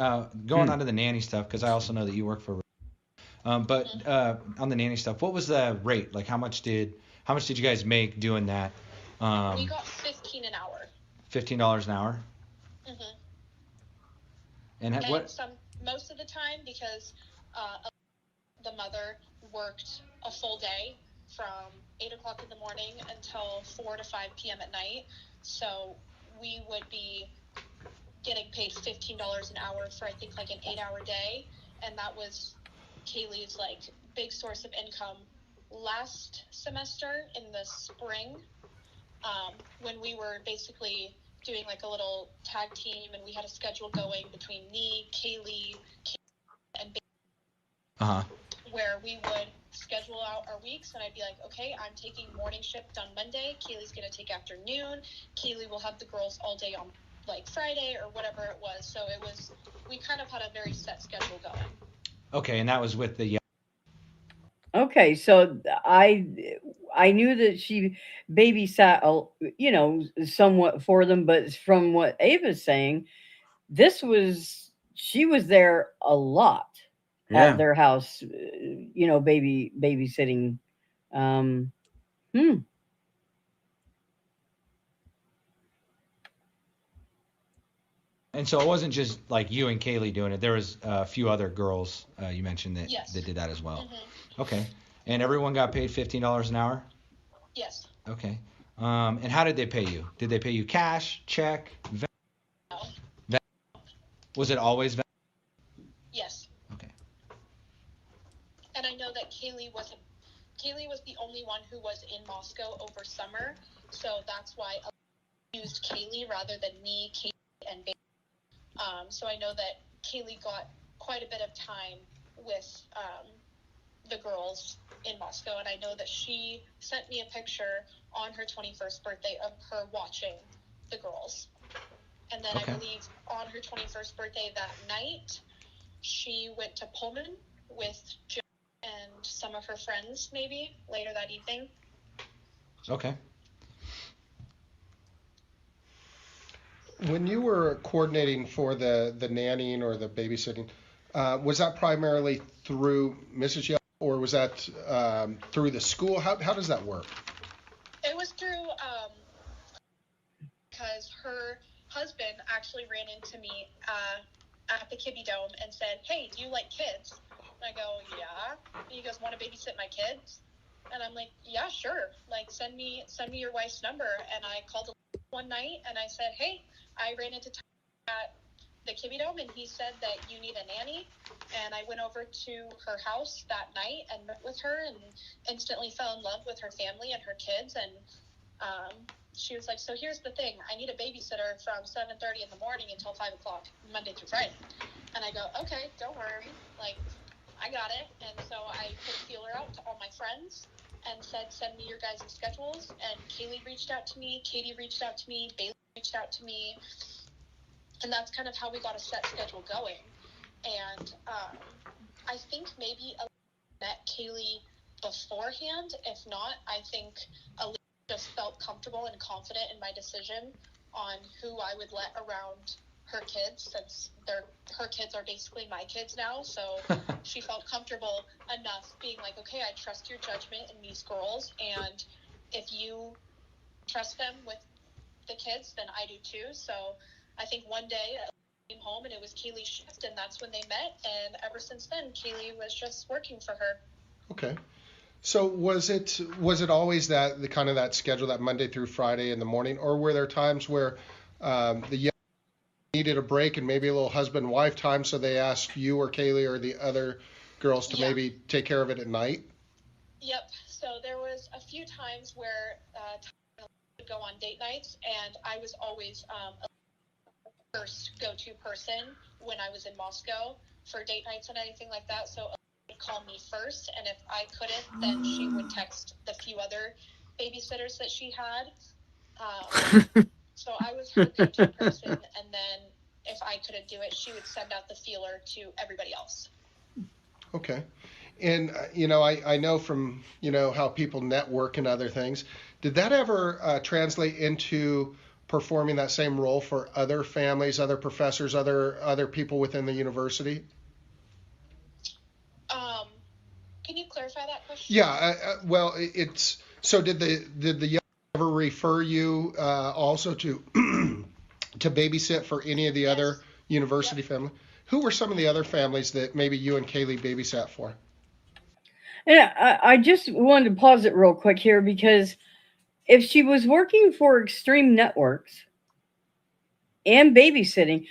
going on to the nanny stuff, because I also know that you work for. But on the nanny stuff, what was the rate? Like, how much did you guys make doing that? We got $15 an hour. $15 an hour. Mm-hmm. And what? Most of the time, because the mother worked a full day from 8 o'clock in the morning until 4 to 5 p.m. at night. So we would be getting paid $15 an hour for, I think, like an 8-hour day. And that was Kaylee's like big source of income last semester in the spring, when we were basically doing like a little tag team, and we had a schedule going between me, Kaylee, and where we would schedule out our weeks, and I'd be like, okay, I'm taking morning shift on Monday, Kaylee's going to take afternoon, Kaylee will have the girls all day on like Friday or whatever it was. So we kind of had a very set schedule going. Okay, and that was with the. Okay, so I knew that she babysat, somewhat for them, but from what Ava's saying, she was there a lot at their house, babysitting. Um, hmm. And so it wasn't just like you and Kaylee doing it. There was a few other girls you mentioned that did that as well. Mm-hmm. Okay. And everyone got paid $15 an hour? Yes. Okay. And how did they pay you? Did they pay you cash, check, No. Was it always Yes. Okay. And I know that Kaylee was the only one who was in Moscow over summer, so that's why I used Kaylee rather than me, Kaylee, and Baby. So I know that Kaylee got quite a bit of time with the girls in Moscow, and I know that she sent me a picture on her 21st birthday of her watching the girls. And then I believe on her 21st birthday that night, she went to Pullman with Joe and some of her friends maybe later that evening. Okay. When you were coordinating for the nannying or the babysitting, was that primarily through Mrs. Yelp, or was that through the school? How does that work? It was through because her husband actually ran into me at the Kibby Dome and said, "Hey, do you like kids?" And I go, "Yeah." And he goes, "Want to babysit my kids?" And I'm like, "Yeah, sure. Like, send me your wife's number." And I called one night and I said, "Hey, I ran into at the Kibby Dome and he said that you need a nanny." And I went over to her house that night and met with her and instantly fell in love with her family and her kids. And she was like, "So here's the thing, I need a babysitter from 7:30 in the morning until 5 o'clock Monday through Friday." And I go, "Okay, don't worry, like, I got it." And so I put a feeler out to all my friends and said, "Send me your guys' schedules." And Kaylee reached out to me, Katie reached out to me, Bailey reached out to me, and that's kind of how we got a set schedule going. And I think maybe I met Kaylee beforehand. If not, I think Alicia just felt comfortable and confident in my decision on who I would let around her kids, since her kids are basically my kids now. So she felt comfortable enough being like, "Okay, I trust your judgment in these girls, and if you trust them with the kids, then I do too." So I think one day I came home and it was Kaylee's shift, and that's when they met. And ever since then, Kaylee was just working for her. Okay. So was it always the kind of that schedule, that Monday through Friday in the morning, or were there times where the young needed a break and maybe a little husband-wife time, so they asked you or Kaylee or the other girls to maybe take care of it at night? Yep. So there was a few times where would go on date nights, and I was always a first go-to person when I was in Moscow for date nights and anything like that. So would call me first, and if I couldn't, then she would text the few other babysitters that she had. So I was her go-to person, and then if I couldn't do it, she would send out the feeler to everybody else. Okay. And, I know from, how people network and other things, did that ever translate into performing that same role for other families, other professors, other people within the university? Can you clarify that question? Yeah, well, it's so did the young ever refer you also to to babysit for any of the other university family? Who were some of the other families that maybe you and Kaylee babysat for? Yeah, I just wanted to pause it real quick here because if she was working for Extreme Networks and babysitting,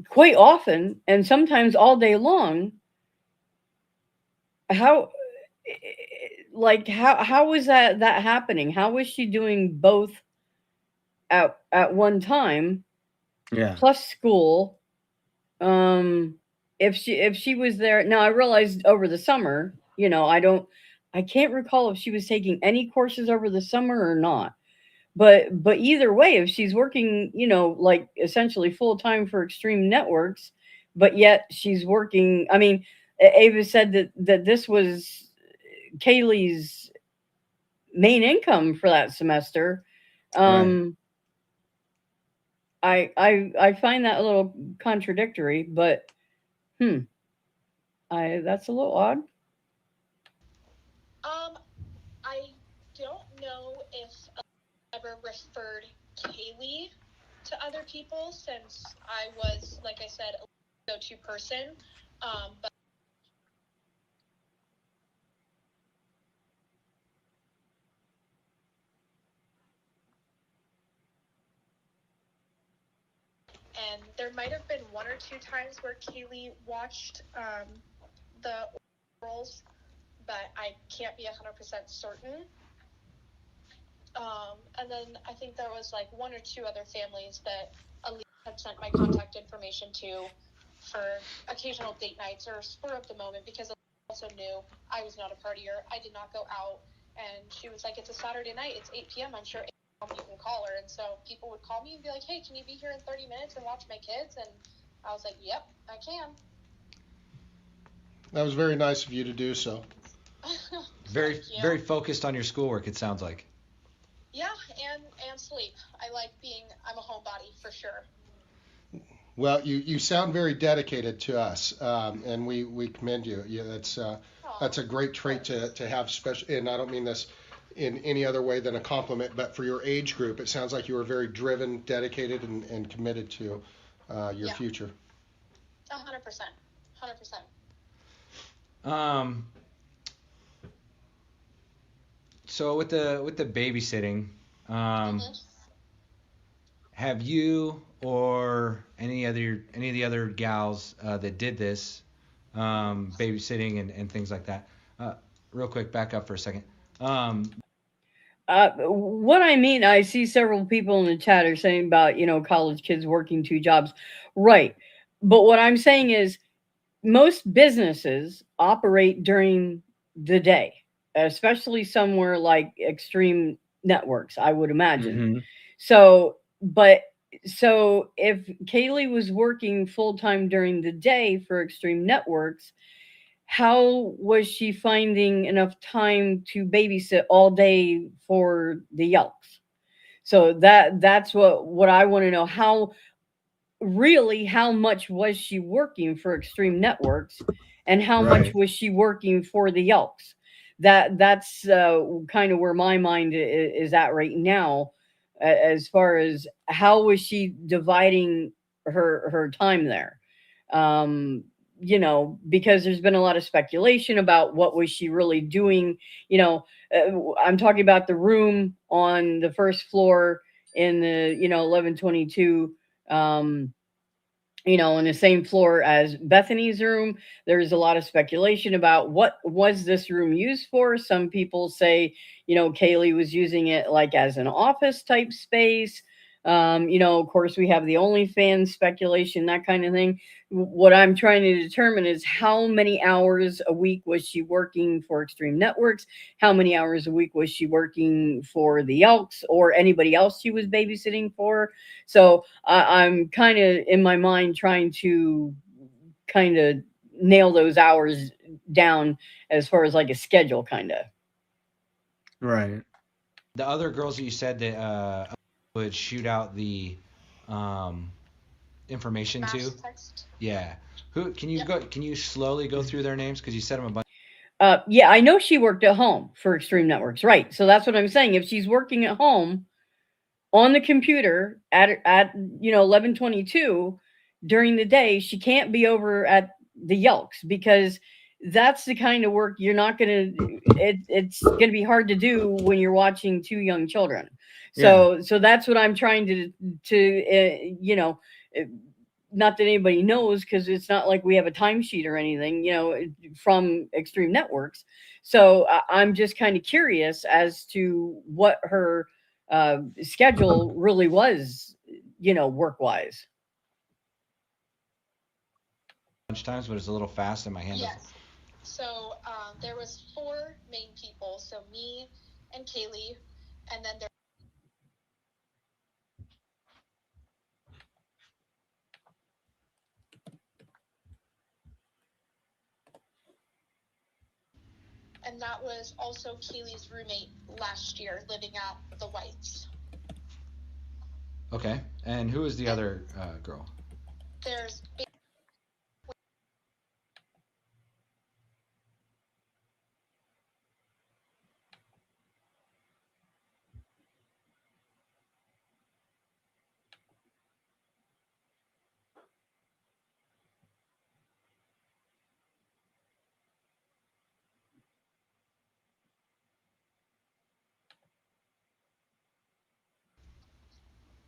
quite often and sometimes all day long, how how was that happening? How was she doing both at one time? Yeah. Plus school. If she was there now, I realized over the summer, I can't recall if she was taking any courses over the summer or not. But either way, if she's working, like essentially full time for Extreme Networks, but yet she's working. I mean, Ava said that this was Kaylee's main income for that semester. Right. I find that a little contradictory, but that's a little odd. I don't know if I ever referred Kaylee to other people since I was, like I said, a go-to person. But and there might have been one or two times where Kaylee watched the orals, but I can't be 100% certain. And then I think there was like one or two other families that Elise had sent my contact information to for occasional date nights or spur of the moment, because Elise also knew I was not a partier. I did not go out, and she was like, it's a Saturday night, it's 8 p.m. I'm sure you can call her. And so people would call me and be like, hey, can you be here in 30 minutes and watch my kids? And I was like, yep, I can. That was very nice of you to do so. Very focused on your schoolwork, it sounds like. Yeah, and sleep. I'm a homebody for sure. Well, you sound very dedicated to us, and we commend you. Yeah, that's a great trait to have. And I don't mean this in any other way than a compliment, but for your age group, it sounds like you are very driven, dedicated, and committed to your future. 100%. So with the babysitting, have you or any of the other gals that did this babysitting and things like that? Real quick, back up for a second. What I mean, I see several people in the chat are saying about college kids working two jobs, right? But what I'm saying is most businesses operate during the day, especially somewhere like Extreme Networks, I would imagine. Mm-hmm. So if Kaylee was working full time during the day for Extreme Networks, how was she finding enough time to babysit all day for the Yelks? So that's what I want to know. How much was she working for Extreme Networks, and how much was she working for the Yelks? That's kind of where my mind is at right now, as far as how was she dividing her time there. Because there's been a lot of speculation about what was she really doing. I'm talking about the room on the first floor in the 1122, in the same floor as Bethany's room. There's a lot of speculation about what was this room used for. Some people say, Kaylee was using it like as an office type space. Of course, we have the OnlyFans speculation, that kind of thing. What I'm trying to determine is how many hours a week was she working for Extreme Networks? How many hours a week was she working for the Elks or anybody else she was babysitting for? So I'm kind of in my mind trying to kind of nail those hours down as far as like a schedule, kind of. Right. The other girls that you said that would shoot out the information to. Text. Yeah. Who can you go? Can you slowly go through their names because you said them a bunch. Yeah, I know she worked at home for Extreme Networks, right? So that's what I'm saying. If she's working at home on the computer at 11:22 during the day, she can't be over at the Yelks because that's the kind of work you're not gonna. It's gonna be hard to do when you're watching two young children. So that's what I'm trying to not that anybody knows because it's not like we have a timesheet or anything, from Extreme Networks. So I'm just kind of curious as to what her schedule really was, work wise. Bunch of times, but it's a little fast in my hand. Yes. So there was 4 main people. So me and Kaylee, and then there. And that was also Kaylee's roommate last year, living at the Whites. Okay. And who is the other girl? There's.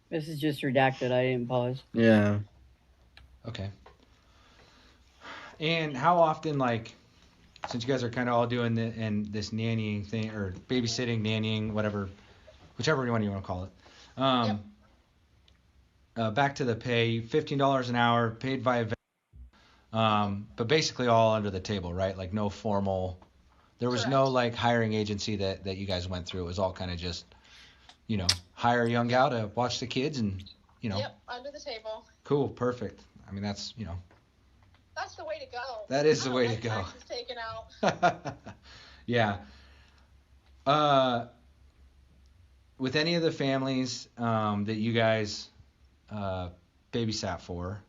This is just redacted. I didn't pause. Yeah. Okay. And how often, like, since you guys are kind of all doing this nannying thing or babysitting, nannying, whatever, whichever one you want to call it. Back to the pay, $15 an hour, paid via, but basically all under the table, right? Like no formal. There was no like hiring agency that you guys went through. It was all kind of just, hire a young gal to watch the kids and, Yep, under the table. Cool, perfect. I mean, that's, That's the way to go. That is the way to go. Taxes taken out. Yeah. With any of the families that you guys babysat for,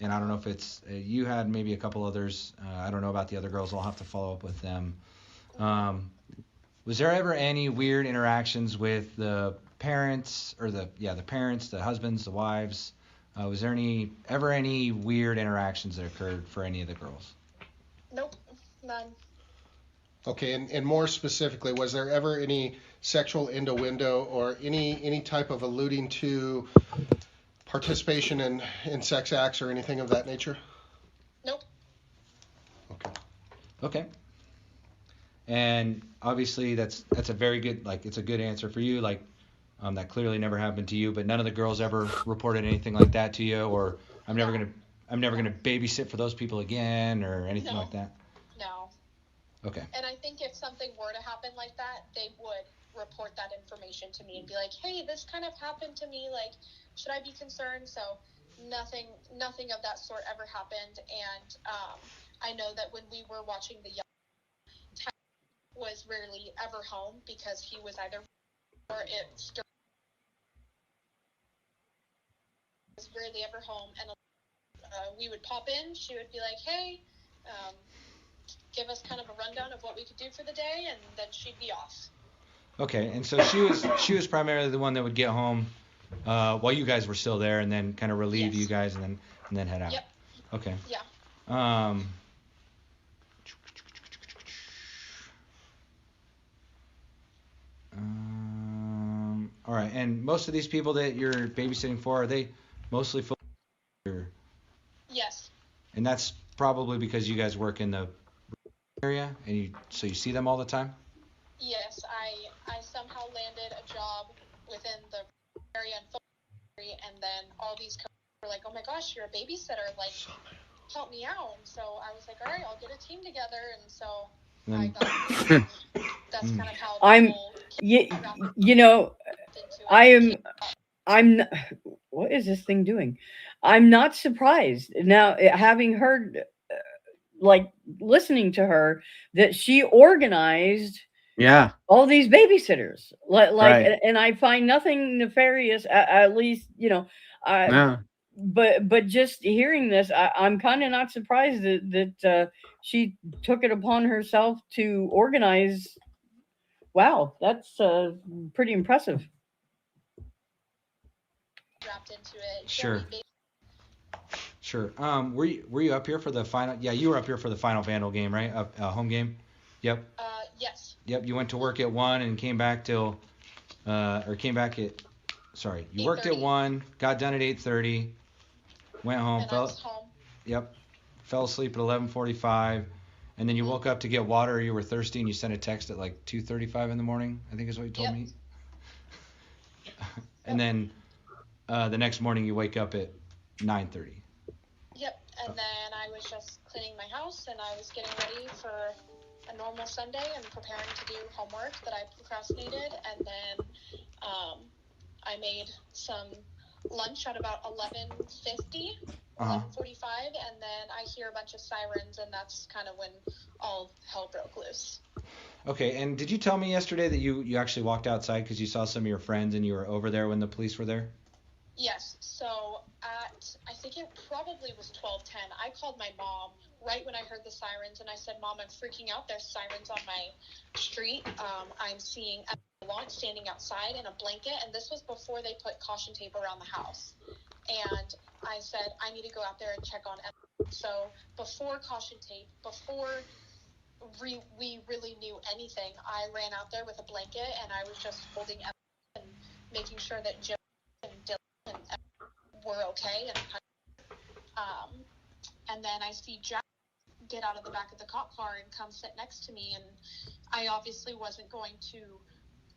and I don't know if it's you had maybe a couple others. I don't know about the other girls. I'll have to follow up with them. Was there ever any weird interactions with the parents or the parents, the husbands, the wives? Was there ever any weird interactions that occurred for any of the girls? Nope, none. Okay, and more specifically, was there ever any sexual innuendo or any type of alluding to participation in sex acts or anything of that nature? Nope. Okay. And obviously that's a very good, like, it's a good answer for you. Like, that clearly never happened to you, but none of the girls ever reported anything like that to you, or I'm never gonna babysit for those people again, or anything like that. No. Okay. And I think if something were to happen like that, they would report that information to me and be like, "Hey, this kind of happened to me. Like, should I be concerned?" So nothing of that sort ever happened. And I know that when we were watching the young, Ty was rarely ever home because he was either or it was rarely ever home, and we would pop in. She would be like, "Hey, give us kind of a rundown of what we could do for the day," and then she'd be off. Okay, and so she was primarily the one that would get home while you guys were still there, and then kind of relieve you guys, and then head out. Yep. Okay. Yeah. All right, and most of these people that you're babysitting for, are they mostly full? Yes. And that's probably because you guys work in the area, and so you see them all the time? Yes, I somehow landed a job within the area and and then all these coaches were like, oh my gosh, you're a babysitter, like, help me out. And so I was like, all right, I'll get a team together. And so I got that's kind of how what is this thing doing? I'm not surprised now, having heard, like, listening to her, that she organized all these babysitters, like, and I find nothing nefarious, at least, but just hearing this, I'm kind of not surprised that she took it upon herself to organize. Wow, that's pretty impressive. Wrapped into it. Sure. Were you up here for the final? Yeah, you were up here for the final Vandal game, right? Home game. Yep. Yes. Yep. You went to work at 1 and came back till, came back at. Sorry, you worked at 1, got done at 8:30, went home. And I was home. Yep. Fell asleep at 11:45, and then you woke up to get water. You were thirsty, and you sent a text at like 2:35 in the morning. I think is what you told me. And then the next morning you wake up at 9:30. Yep, and then I was just cleaning my house, and I was getting ready for a normal Sunday and preparing to do homework that I procrastinated, and then I made some lunch at about 11:50, 11:45, and then I hear a bunch of sirens, and that's kind of when all hell broke loose. Okay, and did you tell me yesterday that you actually walked outside because you saw some of your friends and you were over there when the police were there? Yes, so I think it probably was 12:10, I called my mom right when I heard the sirens, and I said, Mom, I'm freaking out. There's sirens on my street. I'm seeing a launch standing outside in a blanket, and this was before they put caution tape around the house. And I said, I need to go out there and check on Emma. So before caution tape, before we really knew anything, I ran out there with a blanket, and I was just holding Emma and making sure that Joe and Dylan and Emma were okay. And then I see Jack get out of the back of the cop car and come sit next to me, and I obviously wasn't going to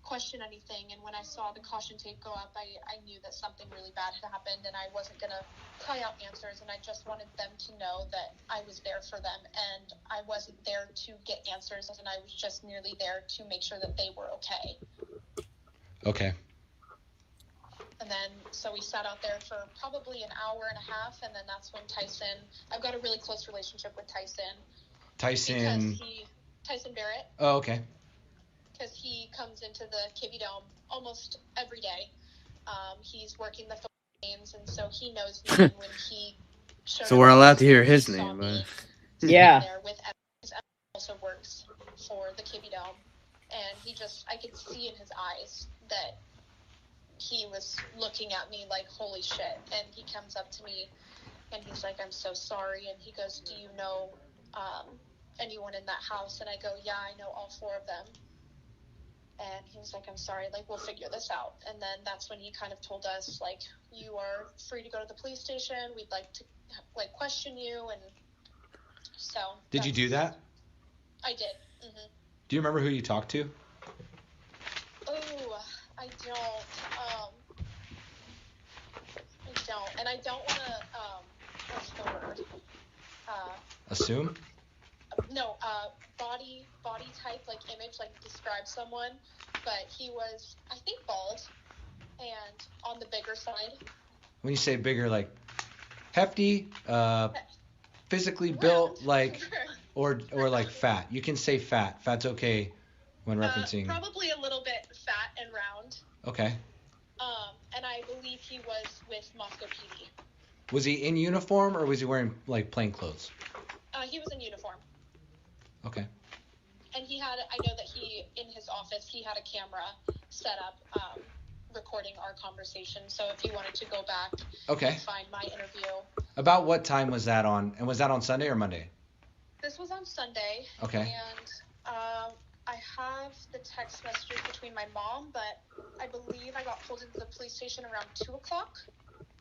question anything, and when I saw the caution tape go up, I knew that something really bad had happened, and I wasn't going to cry out answers, and I just wanted them to know that I was there for them, and I wasn't there to get answers, and I was just merely there to make sure that they were okay. Okay. And then, so we sat out there for probably an hour and a half, and then that's when I've got a really close relationship with Tyson. Tyson Barrett. Oh, okay. Because he comes into the Kibby Dome almost every day. He's working the football games, and so he knows me. And when he showed so we're allowed to hear his name, but yeah. There with Emma, because Emma also works for the Kibby Dome, and I could see in his eyes that he was looking at me like, holy shit. And he comes up to me, and he's like, I'm so sorry. And he goes, do you know anyone in that house? And I go, yeah, I know all 4 of them. And he was like, I'm sorry, like, we'll figure this out. And then that's when he kind of told us, like, you are free to go to the police station. We'd like to, like, question you. And so. Did you do that? I did. Mm-hmm. Do you remember who you talked to? Oh, I don't. And I don't want to, what's the word? Assume? No, body type, like image, like describe someone, but he was, I think, bald and on the bigger side. When you say bigger, like hefty, physically built, like, or like fat. You can say fat. Fat's okay when referencing. Probably a little bit fat and round. Okay. And I believe he was with Moscow PD. Was he in uniform or was he wearing like plain clothes? He was in uniform. Okay. And I know that in his office, he had a camera set up recording our conversation. So if you wanted to go back and find my interview. About what time was that on? And was that on Sunday or Monday? This was on Sunday. Okay. And I have the text messages between my mom, but I believe I got pulled into the police station around 2 o'clock.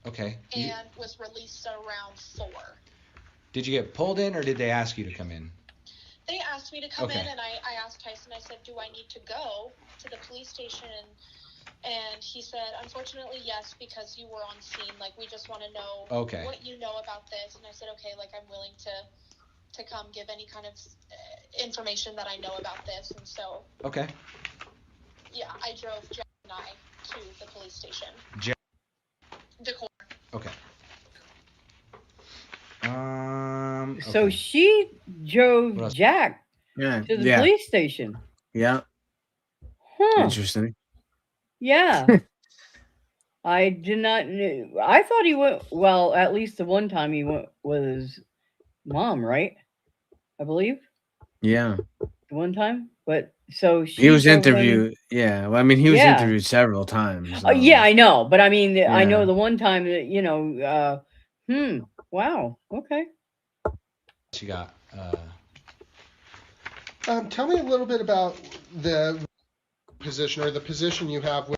Okay. And was released around 4. Did you get pulled in or did they ask you to come in? They asked me to come in, and I asked Tyson, I said, do I need to go to the police station And he said, unfortunately, yes, because you were on scene. Like, we just want to know what you know about this. And I said, okay, like, I'm willing to come give any kind of information that I know about this. And so, yeah, I drove Jack and I to the police station. The court. Okay. So she drove Jack to the police station. Yeah. Huh. Interesting. Yeah. I did not know. I thought he went, well, at least the one time he went with his mom, right? I believe. Yeah. The one time. But so he was interviewed. Yeah. Well, I mean, he was interviewed several times. So. Yeah, I know. But I mean, I know the one time that, you know, wow. Okay. What you got? Tell me a little bit about the position or the position you have with.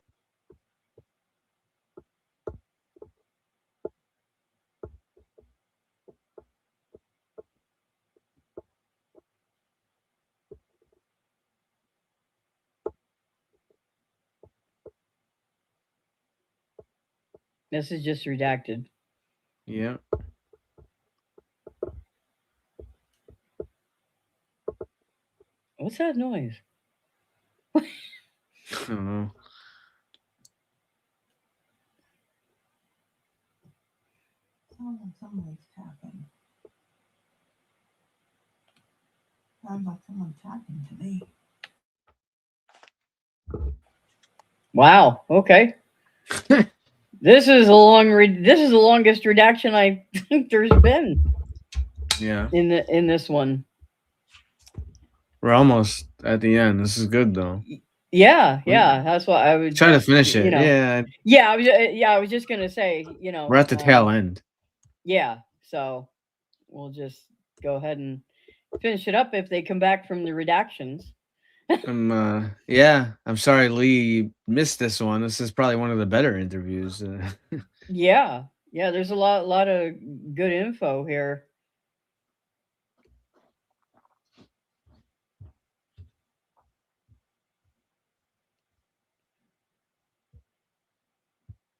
This is just redacted. Yeah. What's that noise? I don't know. Somebody's tapping. Sounds like someone tapping to me. Wow. Okay. This is a long. This is the longest redaction I think there's been. Yeah. In this one. We're almost at the end. This is good though. Yeah. That's what I was trying to finish it. You know, yeah. I was just gonna say. You know. We're at the tail end. Yeah. So we'll just go ahead and finish it up if they come back from the redactions. Yeah, I'm sorry Lee missed this one. This is probably one of the better interviews. Yeah, there's a lot of good info here.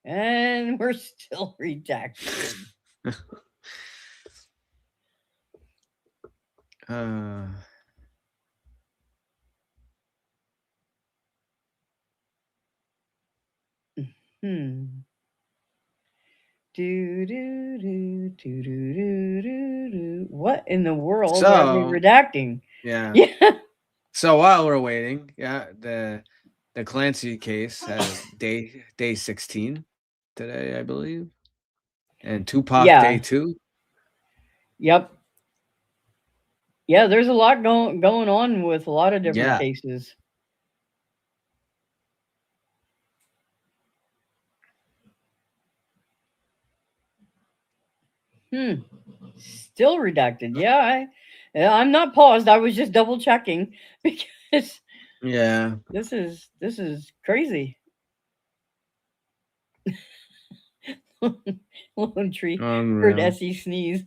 And we're still redacted. What in the world are we redacting? Yeah. So while we're waiting, the Clancy case has day 16 today, I believe, and Tupac day 2. Yep. Yeah, there's a lot going on with a lot of different cases. Still redacted. Yeah, I'm not paused. I was just double checking because this is crazy. Lone Tree heard Essie sneeze.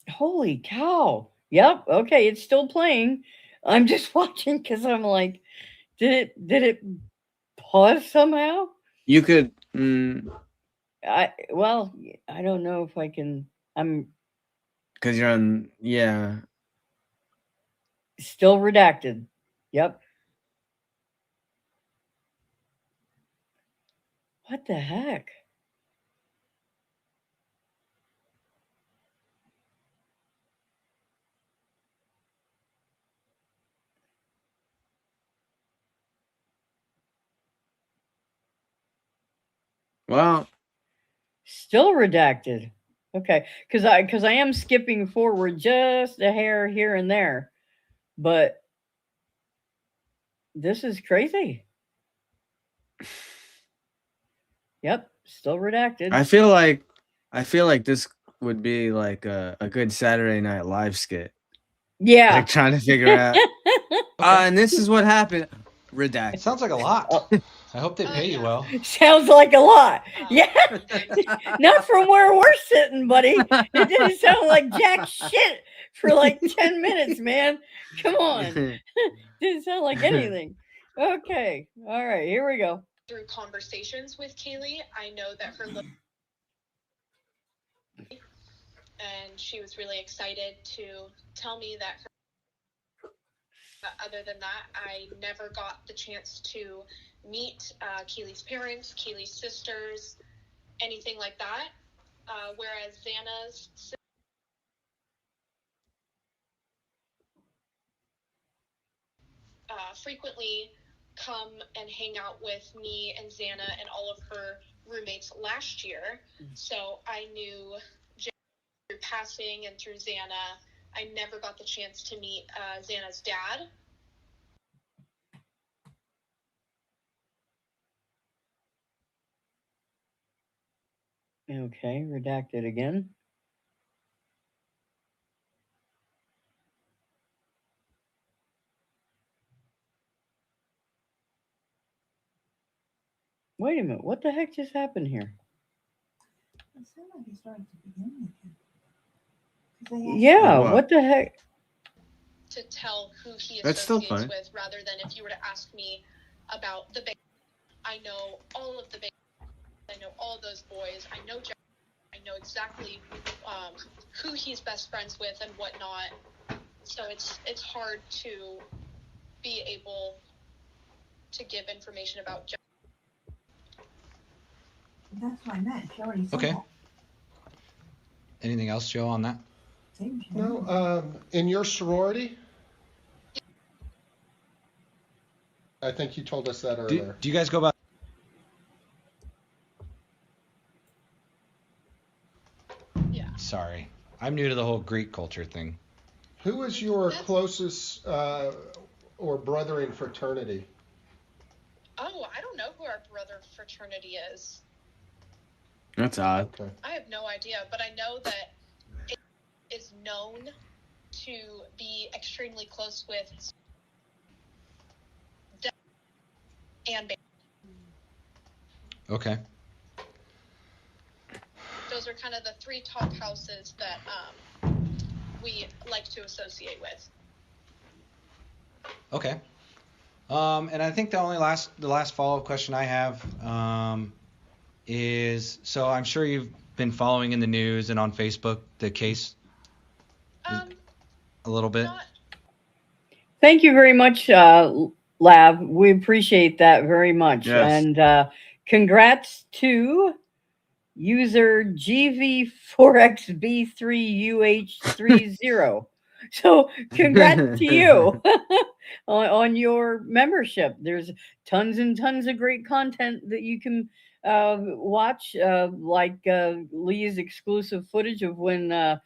Holy cow. Yep. Okay, it's still playing. I'm just watching because I'm like, did it pause somehow? You could I don't know if I can. I'm because you're on still redacted. Yep. What the heck? Well, still redacted. Okay, because I am skipping forward just a hair here and there, but this is crazy. Yep, still redacted. I feel like this would be like a good Saturday Night Live skit. Yeah, like trying to figure out. And this is what happened. Redacted. It sounds like a lot. I hope they pay you well. Sounds like a lot. Yeah. Not from where we're sitting, buddy. It didn't sound like jack shit for like 10 minutes, man. Come on. Didn't sound like anything. Okay. All right. Here we go. Through conversations with Kaylee, I know that her and she was really excited to tell me that other than that, I never got the chance to meet Kaylee's parents, Kaylee's sisters, anything like that. Whereas Xana's frequently come and hang out with me and Xana and all of her roommates last year. So I knew through passing and through Xana, I never got the chance to meet Xana's dad. Okay, redacted again. Wait a minute, what the heck just happened here? It seemed like he started to begin with it. Yeah, what the heck? To tell who he That's still associates fine. with, rather than if you were to ask me about the big. I know all of the big. I know all those boys. I know Jack. I know exactly who he's best friends with and whatnot. So it's hard to be able to give information about Jack. That's what I meant. She already said Okay. that. Anything else, Joe, on that? No. In your sorority, I think you told us that earlier. Do you guys go by? Yeah. Sorry, I'm new to the whole Greek culture thing. Who is your closest or brother in fraternity? Oh, I don't know who our brother fraternity is. That's odd. Okay. I have no idea, but I know that it is known to be extremely close with and Okay. those are kind of the three top houses that we like to associate with. Okay. And I think the last follow-up question I have is, so I'm sure you've been following in the news and on Facebook the case a little bit. Thank you very much, Lab. We appreciate that very much. Yes. And congrats to user GV4XB3UH30. So congrats to you on your membership. There's tons and tons of great content that you can watch, like Lee's exclusive footage of when the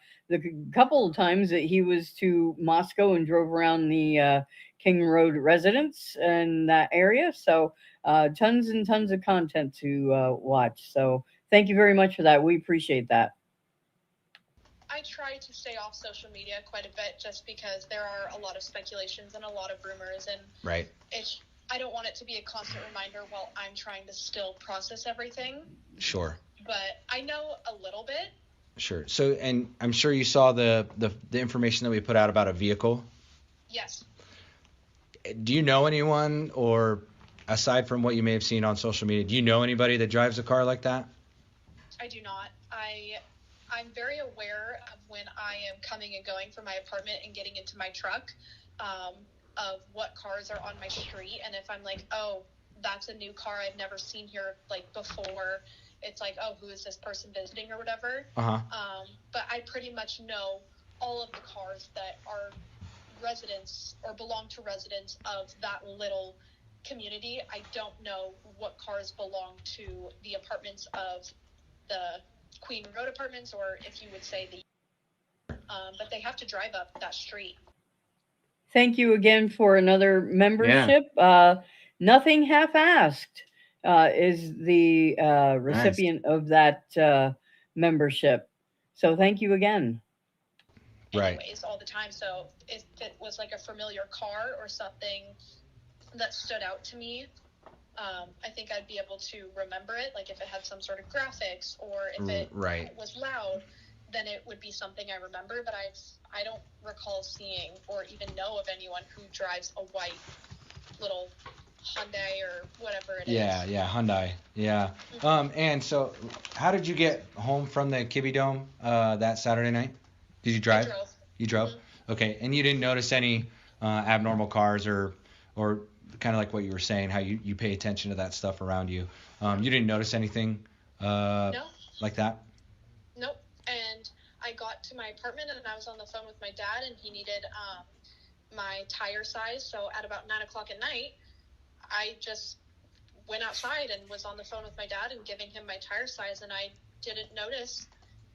couple of times that he was to Moscow and drove around the King Road residence in that area. So tons and tons of content to watch. So thank you very much for that. We appreciate that. I try to stay off social media quite a bit just because there are a lot of speculations and a lot of rumors, and right. I don't want it to be a constant reminder while I'm trying to still process everything. Sure. But I know a little bit. Sure. So, and I'm sure you saw the information that we put out about a vehicle. Yes. Do you know anyone, or aside from what you may have seen on social media, do you know anybody that drives a car like that? I do not. I'm very aware of when I am coming and going from my apartment and getting into my truck, of what cars are on my street. And if I'm like, oh, that's a new car I've never seen here like before, it's like, oh, who is this person visiting or whatever. Uh-huh. But I pretty much know all of the cars that are residents or belong to residents of that little community. I don't know what cars belong to the apartments of the Queen Road apartments, or if you would say but they have to drive up that street. Thank you again for another membership. Yeah. Nothing half-asked is the recipient of that membership. So thank you again. Right. Anyways, all the time. So if it was like a familiar car or something that stood out to me, I think I'd be able to remember it. Like if it had some sort of graphics, or if it right. was loud, then it would be something I remember. But I don't recall seeing or even know of anyone who drives a white little Hyundai or whatever it is. Yeah, Hyundai. Yeah. And so, how did you get home from the Kibbe Dome that Saturday night? Did you drive? I drove. You drove? Mm-hmm. Okay. And you didn't notice any abnormal cars or kind of like what you were saying, how you pay attention to that stuff around you. You didn't notice anything No. like that? Nope. And I got to my apartment and I was on the phone with my dad, and he needed my tire size. So at about 9 o'clock at night, I just went outside and was on the phone with my dad and giving him my tire size, and I didn't notice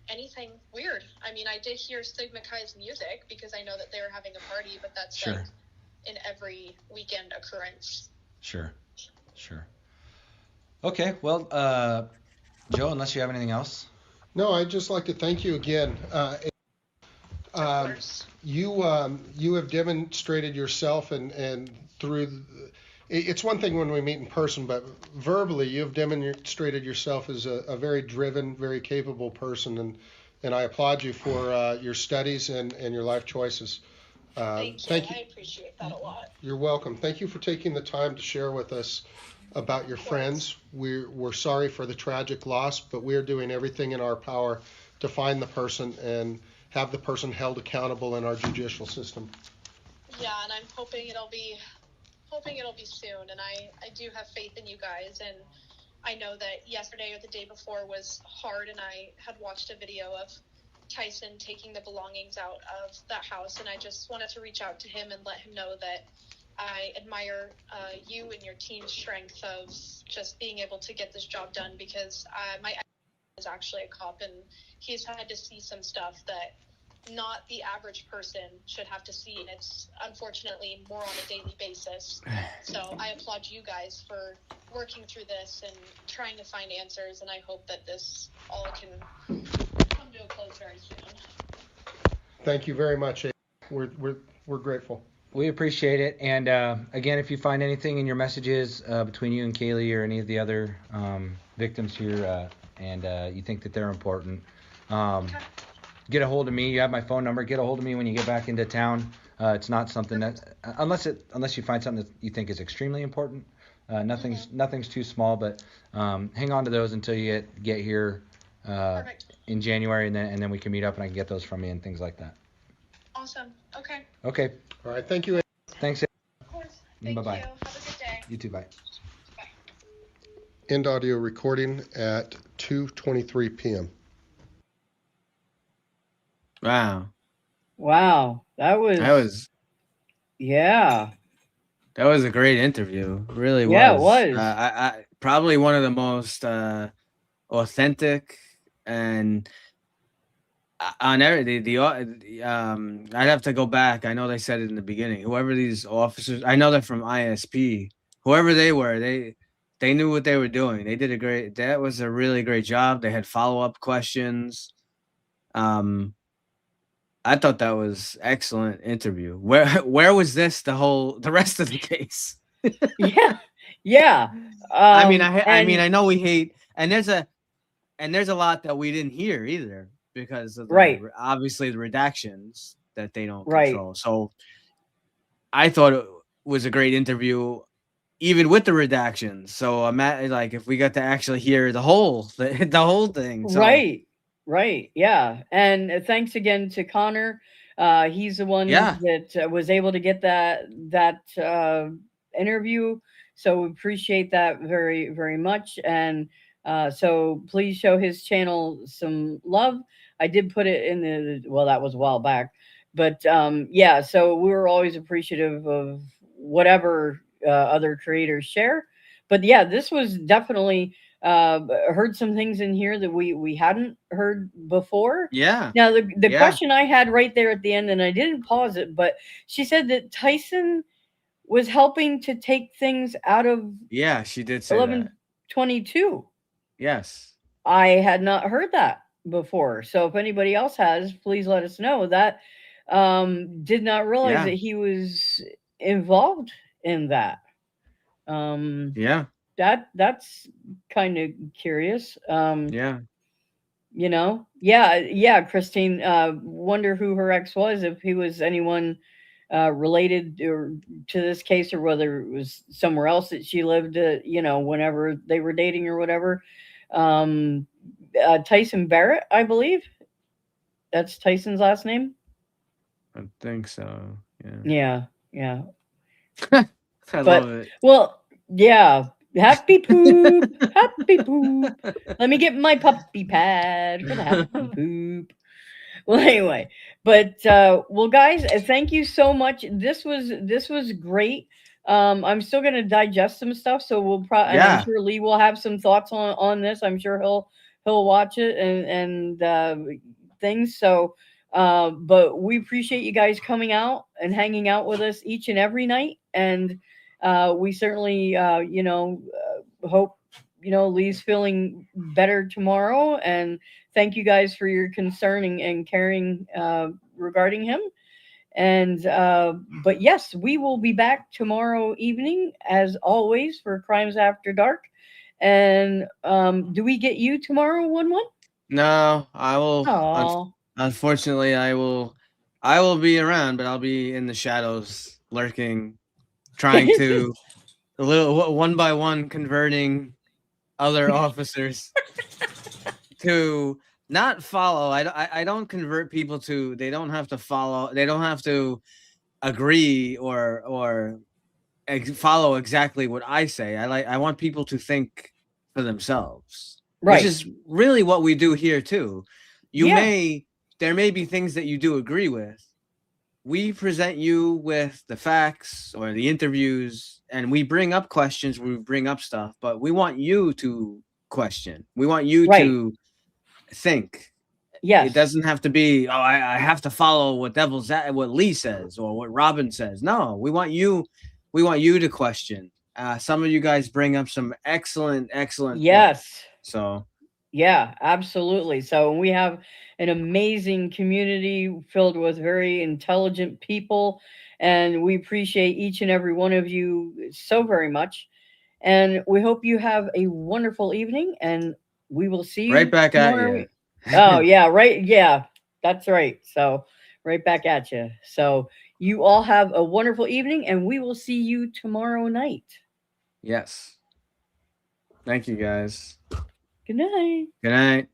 anything weird. I mean, I did hear Sigma Chi's music because I know that they were having a party, but that's Sure. like an every weekend occurrence. Sure. Okay. Well, Joe, unless you have anything else. No, I'd just like to thank you again. Of course. You have demonstrated yourself, and through it's one thing when we meet in person, but verbally you have demonstrated yourself as a very driven, very capable person, and I applaud you for your studies and your life choices. Thank you. I appreciate that a lot. You're welcome. Thank you for taking the time to share with us about your friends. We're sorry for the tragic loss, but we're doing everything in our power to find the person and have the person held accountable in our judicial system. Yeah, and I'm hoping it'll be soon, and I do have faith in you guys, and I know that yesterday or the day before was hard, and I had watched a video of Tyson taking the belongings out of that house, and I just wanted to reach out to him and let him know that I admire you and your team's strength of just being able to get this job done, because my ex is actually a cop, and he's had to see some stuff that not the average person should have to see, and it's unfortunately more on a daily basis. So I applaud you guys for working through this and trying to find answers, and I hope that this all can come to a close very soon. Thank you very much, Ava. We're grateful. We appreciate it. And again, if you find anything in your messages between you and Kaylee or any of the other victims here, and you think that they're important, get a hold of me. You have my phone number. Get a hold of me when you get back into town. It's not something that, unless you find something that you think is extremely important. Nothing's too small, but hang on to those until you get here in January, and then we can meet up and I can get those from you and things like that. Awesome. Okay. Okay. All right. Thank you, Ava. Thanks. Of course. Thank Bye-bye. you. Have a good day. You too. Bye. Bye. End audio recording at 2:23 p.m. Wow. That was yeah. That was a great interview. It really was. Yeah, it was. I probably one of the most authentic, and on everything. I'd have to go back. I know they said it in the beginning. Whoever these officers, I know they're from ISP. Whoever they were, they knew what they were doing. They did that was a really great job. They had follow-up questions. I thought that was excellent interview. Where was this the rest of the case? Yeah. I know we hate, and there's a lot that we didn't hear either because of obviously the redactions that they don't control. So I thought it was a great interview, even with the redactions. So I'm like, if we got to actually hear the whole thing. So. Right. Yeah. And thanks again to Connor. He's the one that was able to get that interview. So we appreciate that very, very much. And so please show his channel some love. I did put it in that was a while back. But so we were always appreciative of whatever other creators share. But yeah, this was definitely heard some things in here that we hadn't heard before. Yeah. Now the question I had right there at the end, and I didn't pause it, but she said that Tyson was helping to take things out of she did say 1122. Yes. I had not heard that before. So if anybody else has, please let us know. That did not realize that he was involved in that. That's kind of curious. You know, yeah, Christine. Wonder who her ex was, if he was anyone related or to this case, or whether it was somewhere else that she lived. Whenever they were dating or whatever. Um, Tyson Barrett, I believe. That's Tyson's last name. I think so. Yeah. Yeah. I love it. Well, yeah. Happy poop. Happy poop. Let me get my puppy pad for the happy poop. Well, anyway, but well, guys, thank you so much. This was great. I'm still gonna digest some stuff, so we'll probably. And I'm Yeah. sure Lee will have some thoughts on this. I'm sure he'll watch it and things. So, but we appreciate you guys coming out and hanging out with us each and every night, and we certainly, hope Lee's feeling better tomorrow, and thank you guys for your concern and caring regarding him. And but yes, we will be back tomorrow evening as always for Crimes After Dark. And do we get you tomorrow, 1-1? No, I will. Oh, Unfortunately, I will be around, but I'll be in the shadows, lurking, trying to a little one by one converting other officers to not follow. I don't convert people to. They don't have to follow. They don't have to agree or follow exactly what I say. I want people to think for themselves, right. which is really what we do here too. Yeah. There may be things that you do agree with. We present you with the facts or the interviews, and we bring up questions, we bring up stuff, but we want you to question. We want you Right. to think. Yes. It doesn't have to be, I have to follow what Lee says or what Robin says. No, we want you to question. Some of you guys bring up some excellent Yes. points. So yeah, absolutely. So we have an amazing community filled with very intelligent people, and we appreciate each and every one of you so very much. And we hope you have a wonderful evening, and we will see you right back tomorrow. at you. Oh, yeah, right. Yeah, that's right. So, right back at you. So, you all have a wonderful evening, and we will see you tomorrow night. Yes. Thank you, guys. Good night. Good night.